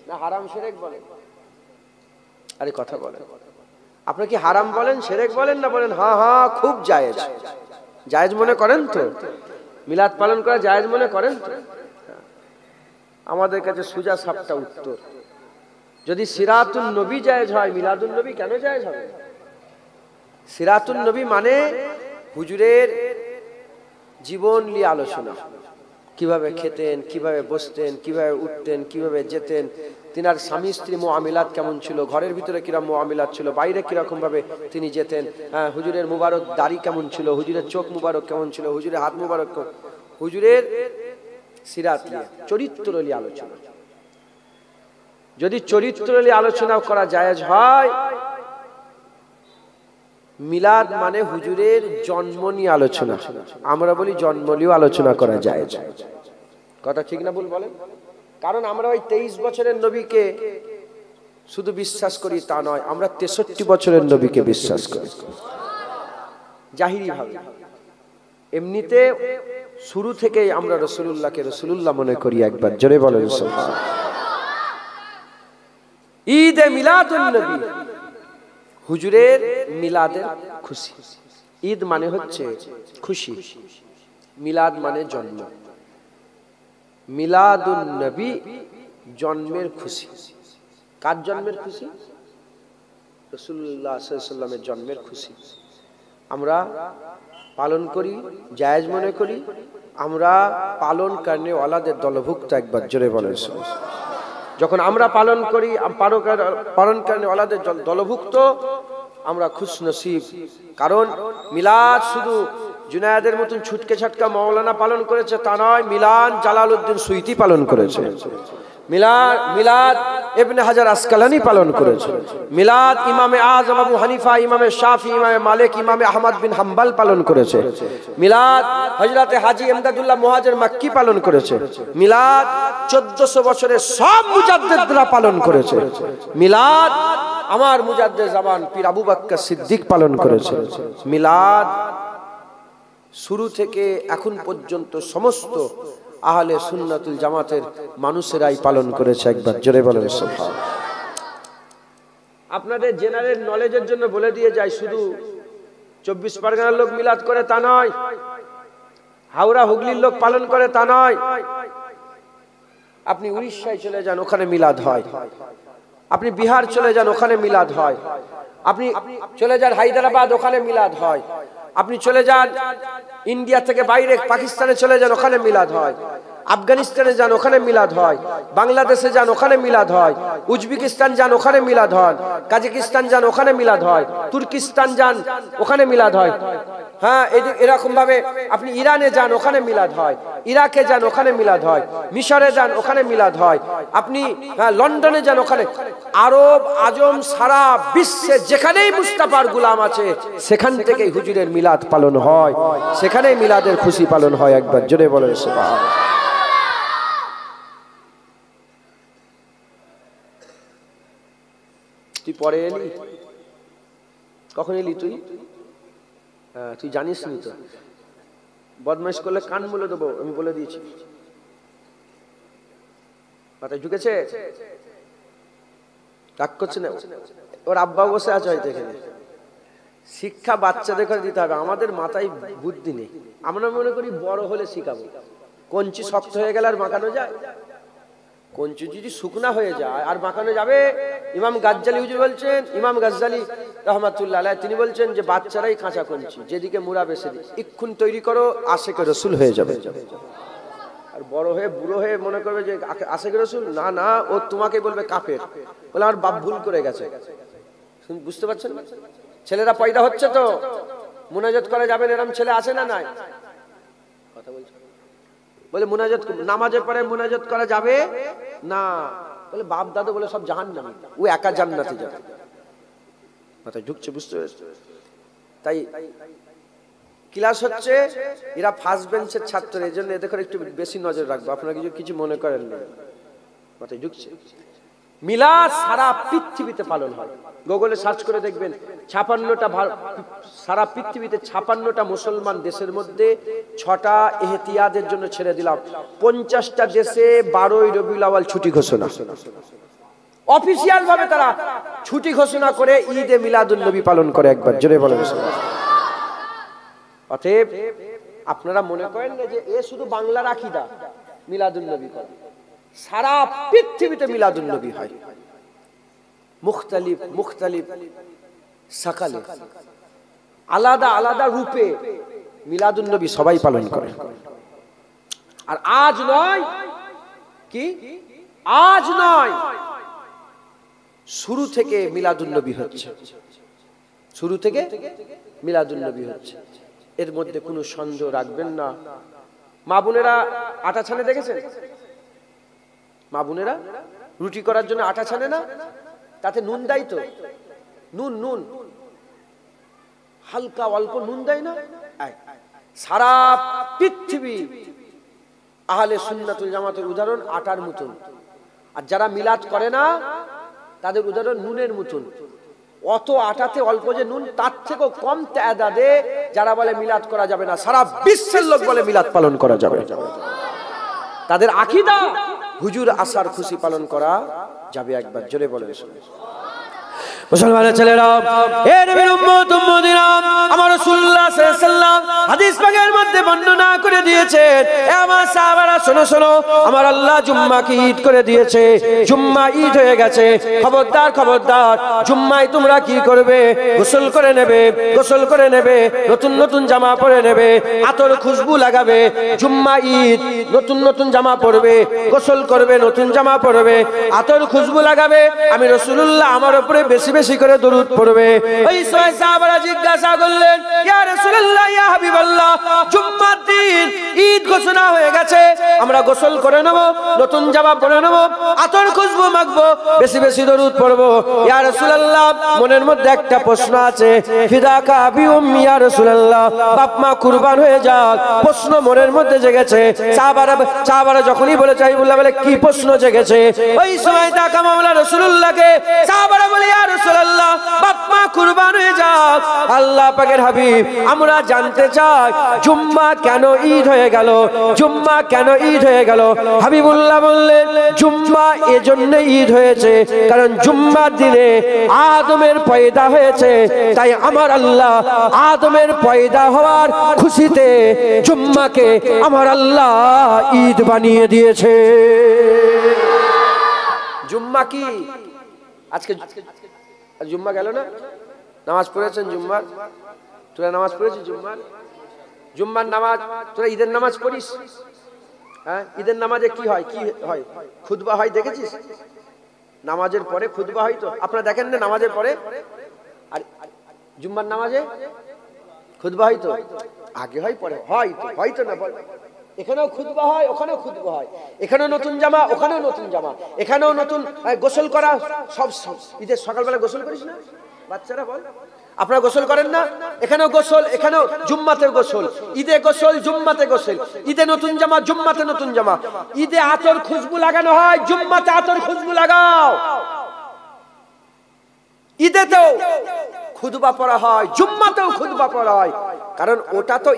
না হারাম শিরক বলেন? আরে কথা বলেন, আপনারা কি হারাম বলেন, শিরক বলেন, না বলেন হ্যাঁ হ্যাঁ খুব জায়েজ? জায়েজ মনে করেন তো? মিলাদ পালন করা জায়েজ মনে করেন তো? আমাদের কাছে সুজা সাপটা উত্তর, যদি সিরাতুন নবী জায়েজ হয়, মিলাদুন নবী কেন জায়েজ হবে? সিরাতুন নবী মানে হুজুরের জীবন নিয়ে আলোচনা, কিভাবে খেতেন, কিভাবে বসতেন, কিভাবে উঠতেন, কিভাবে যেতেন, তিনার স্বামী স্ত্রী মুআমিলাত কেমন ছিল, ঘরের ভিতরে কিরকম মুআমিলাত ছিল, বাইরে কিরকম ভাবে তিনি যেতেন, হুজুরের মুবারক দাড়ি কেমন ছিল, হুজুরের চোখ মুবারক কেমন ছিল, হুজুরের হাত মুবারক, হুজুরের সিরাত নিয়ে চরিত্র নিয়ে আলোচনা। যদি চরিত্র নিয়ে আলোচনা করা জায়েজ হয়, মিলাদ মানে হুজুরের জন্ম নিয়ে আলোচনা, আমরা বলি জন্ম নিয়ে আলোচনা করা জায়েজ। কথা ঠিক না ভুল বলেন? কারণ আমরা ওই 23 বছরের নবীকে শুধু বিশ্বাস করি তা নয়, আমরা 63 বছরের নবীকে বিশ্বাস করি জাহিরি ভাবে। এমনিতে শুরু থেকেই আমরা রাসূলুল্লাহকে রাসূলুল্লাহ মনে করি। একবার জোরে বলেন সুবহানাল্লাহ। ঈদে মিলাদুন নবী হুজুরের মিলাদের খুশি। ঈদ মানে হচ্ছে খুশি, মিলাদ মানে জন্ম। মিলাদুন নবী জন্মের খুশি। কার জন্মের খুশি? রাসূলুল্লাহ সাল্লাল্লাহু আলাইহি ওয়াসাল্লামের জন্মের খুশি আমরা পালন করি, জায়েজ মনে করি। আমরা পালন করনে ওয়ালাদের দলভুক্ত, একবার জোরে বলেন। যখন আমরা পালন করি, পালন করনে ওয়ালাদের দলভুক্ত, আমরা খুশনসিব। কারণ মিলাদ শুধু জুনায়েদের মতন ছুটকে ছাটকা মাওলানা পালন করেছে তা নয়, মিলাদ জালালউদ্দিন সুয়ুতি পালন করেছে, মিলাদ ইবনে হাজার আসকালানি পালন করেছে, মিলাদ ইমামে আযম আবু হানিফা, ইমামে শাফি, ইমামে মালিক, ইমামে আহমদ বিন হাম্বল পালন করেছে, মিলাদ হযরতে হাজী ইমদাদুল্লাহ মুহাজির মক্কি পালন করেছে, মিলাদ 1400 বছরের সব মুজাদ্দিদরা পালন করেছে, মিলাদ আমার মুজাদ্দিদ জামান পীর আবু বকর সিদ্দিক পালন করেছে। মিলাদ শুরু থেকে এখন পর্যন্ত সমস্ত আহলে সুন্নাতুল জামাতের মানুষেরাই পালন করেছে, একবার জোরে বলেন সুবহানাল্লাহ। আপনাদের জেনারেল নলেজের জন্য বলে দিয়ে যাই, শুধু 24 পরগনার লোক মিলাদ করে তা নয়, হাওড়া হুগলির লোক পালন করে তা নয়। আপনি উড়িষ্যায় চলে যান, ওখানে মিলাদ হয়। আপনি বিহার চলে যান, ওখানে মিলাদ হয়। আপনি চলে যান হায়দ্রাবাদ, ওখানে মিলাদ হয়। আপনি চলে যান ইন্ডিয়া থেকে বাইরে পাকিস্তানে চলে যান, ওখানে মিলাদ হয়। আফগানিস্তানে যান, ওখানে মিলাদ হয়। বাংলাদেশে যান, ওখানে মিলাদ হয়। উজবেকিস্তান যান, ওখানে মিলাদ হয়। কাজাকিস্তান যান, ওখানে মিলাদ হয়। তুর্কিস্তান যান, ওখানে মিলাদ হয়। হ্যাঁ, এরকম ভাবে আপনি ইরানে যান, ওখানে মিলাদ হয়। ইরাকে যান, ওখানে মিলাদ হয়। মিশরে যান, ওখানে মিলাদ হয়। আপনি লন্ডনে যান, ওখানে। আরব আজম সারা বিশ্বে যেখানেই মুস্তাফার গোলাম আছে, সেখান থেকেই হুজুরের মিলাদ পালন হয়, সেখানেই মিলাদের খুশি পালন হয়, একবার জোরে বলেন সুবহানাল্লাহ। তুই পরে এলি? কখন এলি তুই? তুই জানিস নি তো, বদমাইশ করলে কান বলে দেবো, আমি বলে দিয়েছি। মাথায় ঢুকেছে? রাগ করছে না? ওর আব্বা বসে আছে হয়তো এখানে। শিক্ষা বাচ্চাদের কাছে দিতে হবে, আমাদের মাথায় বুদ্ধি নেই। আমরা মনে করি বড় হলে শিখাবো। কঞ্চি শক্ত হয়ে গেলে আর মাখানো যায়? কঞ্চি যদি শুকনা হয়ে যায় আর মাখানো যাবে? ইমাম গাজ্জালি হুজুর বলছেন, ইমাম গাজ্জালি রহমাতুল্লাহ আলাইহি, তিনি বলছেন যে বাচ্চারাই কাঁচা কঞ্চি, যেদিকে মুড়াবে সেদিকে ইক্ষুন তৈরি করো, আশেকে রসুল হয়ে যাবে। আর বড় হয়ে বুড়ো হয়ে মনে করবে যে আশেকে রসুল, না না, ও তোমাকে বলবে কাফের। বলে আমার বাপ ভুল করে গেছে। বুঝতে পারছেন? ছেলেরা পয়দা হচ্ছে তো, মুনাজাত করা যাবে, এরকম ছেলে আসে না? নাই কথা বলছে। বলে মুনাজাত, নামাজের পরে মুনাজাত করা যাবে না। বলে বাপ দাদু বলে সব জাহান্নামী, ও একা জান্নাতে যাবে। মাথায় ঢুকছে? বুঝতে পেরেছ? তাই ক্লাস হচ্ছে, এরা ফার্স্ট বেঞ্চের ছাত্র, এই জন্য এদের একটু বেশি নজর রাখবো। আপনারা কিছু মনে করেন না। মাথায় ঢুকছে? মিলাদ সারা পৃথিবীতে পালন হয়। গুগলে সার্চ করে দেখবেন, 56টা সারা পৃথিবীতে 56টা মুসলমান দেশের মধ্যে 6টা এহতিয়াদের জন্য ছেড়ে দিলাম। 50টা দেশে 12ই রবিউল আউয়াল ছুটি ঘোষণা, অফিসিয়াল ভাবে তারা ছুটি ঘোষণা করে ঈদে মিলাদুন নবী পালন করে, একবার জোরে বলেন। অতএব আপনারা মনে করেন না যে এ শুধু বাংলার আকীদা মিলাদুন নবী করে, সারা পৃথিবীতে মিলাদুন নবী হয়। মুখতালিফ সাকালে, আলাদা আলাদা রূপে মিলাদুন নবী সবাই পালন করে। আর আজ নয় কি, আজ নয়, শুরু থেকে মিলাদুন নবী হচ্ছে, শুরু থেকে মিলাদুন নবী হচ্ছে। এর মধ্যে কোনো সন্দেহ রাখবেন না। মা বোনেরা আটা ছানে দেখেছেন? মা বোনেরা রুটি করার জন্য আটা ছানে না? তাতে নুন দেয় তো, নুন হালকা অল্প নুন দেয় না? সারা পৃথিবী আহলে সুন্নাতুল জামাতের উদাহরণ আটার মতন, আর যারা মিলাদ করে না তাদের উদাহরণ নুনের মতন। অত আটাতে অল্প যে নুন, তার থেকেও কম তাদাদে যারা বলে মিলাদ করা যাবে না, সারা বিশ্বের লোক বলে মিলাদ পালন করা যাবে। তাদের আকীদা হুজুর আসার খুশি পালন করা যাবে, একবার জোরে বলেন। মুসলমানের ছেলেরা, এ নবীর উম্মত উম্মতিরা, আমার রাসূলুল্লাহ সাল্লাল্লাহু আলাইহি ওয়াসাল্লাম হাদিস পাকের মধ্যে বর্ণনা করে দিয়েছেন, এ আমার সাহাবারা শোনো শোনো, আমার আল্লাহ জুম্মাকে ঈদ করে দিয়েছে। জুম্মা ঈদ হয়ে গেছে, খবরদার খবরদার, জুম্মায় তোমরা কি করবে? গোসল করে নেবে, গোসল করে নেবে, নতুন নতুন জামা পরে নেবে, আতর খুশবু লাগাবে। জুম্মা ঈদ, নতুন নতুন জামা পরবে, গোসল করবে, নতুন জামা পরবে, আতর খুশবু লাগাবে। আমি রাসূলুল্লাহ আমার উপরে বেশি বেশি করে দরুদ পড়বে। ওই সাহাবারা জিজ্ঞাসা করলেন, ইয়া রাসূলুল্লাহ, ইয়া হাবিবাল্লাহ, জুম্মার দিন ঈদ ঘোষণা হয়ে গেছে, আমরা গোসল করে নেব, নতুন জামা পরে নেব, আতর খুশবু মাখবো, বেশি বেশি দরুদ পড়বো। ইয়া রাসূলুল্লাহ, মনের মধ্যে একটা প্রশ্ন আছে, ফিদাকা আবি উম্মি, ইয়া রাসূলুল্লাহ, বাপ মা কুরবান হয়ে যাক, প্রশ্ন মনের মধ্যে জেগেছে। সাহাবারা যখনই বলেছে, হাবিবুল্লাহ বলে, কি প্রশ্ন জেগেছে? ওই সময় তাকা মাওলা রাসূলুল্লাহকে সাহাবারা বলে, ইয়া রাসূলুল্লাহ, বাপ মা কুরবান হয়ে যাক, আল্লাহ পাকের হাবিব, আমরা জানতে চাই জুম্মা কেন ঈদ হয়ে গেল, জুম্মা কেন ঈদ হয়ে গেল? হাবিবুল্লাহ বললেন, জুম্মা এজন্য ঈদ হয়েছে কারণ জুম্মার দিনে আদমের পয়দা হয়েছে, তাই আমার আল্লাহ আদমের পয়দা হওয়ার খুশিতে জুম্মাকে আমার আল্লাহ ঈদ বানিয়ে দিয়েছে। জুম্মা কি আজকে জুম্মা গেল না? নামাজ পড়েছেন জুম্মার? তোরা নামাজ পড়েছিস জুম্মার? জুম্মার নামাজ, তোরা ঈদের নামাজ পড়িস? হ্যাঁ, ঈদের নামাজে কি হয়? কি হয়? খুতবা হয়, দেখেছিস? নামাজের পরে খুতবা হয় তো, আপনারা দেখেন না নামাজের পরে? আর জুম্মার নামাজে খুতবা হয় তো? আগে হয় পরে হয় তো? হয়তো না, এখানেও খুতবা হয়, ওখানেও খুতবা হয়, এখানেও নতুন জামা, ওখানেও নতুন জামা, এখানেও নতুন গোসল করা। সব ঈদের সকালবেলা গোসল করিস না বাচ্চারা? বল, আপনারা গোসল করেন না? এখানেও গোসল, এখানেও জুম্মাতে গোসল, ঈদে গোসল, জুম্মাতে গোসল, ঈদে নতুন জামা, জুম্মাতে নতুন জামা, ঈদে আতর খুশবু লাগানো হয়, জুম্মাতে আতর খুশবু লাগাও। ঈদেতেও খুতবা পড়া হয়, জুম্মাতেও খুতবা পড়া হয়, কারণ ওটা তো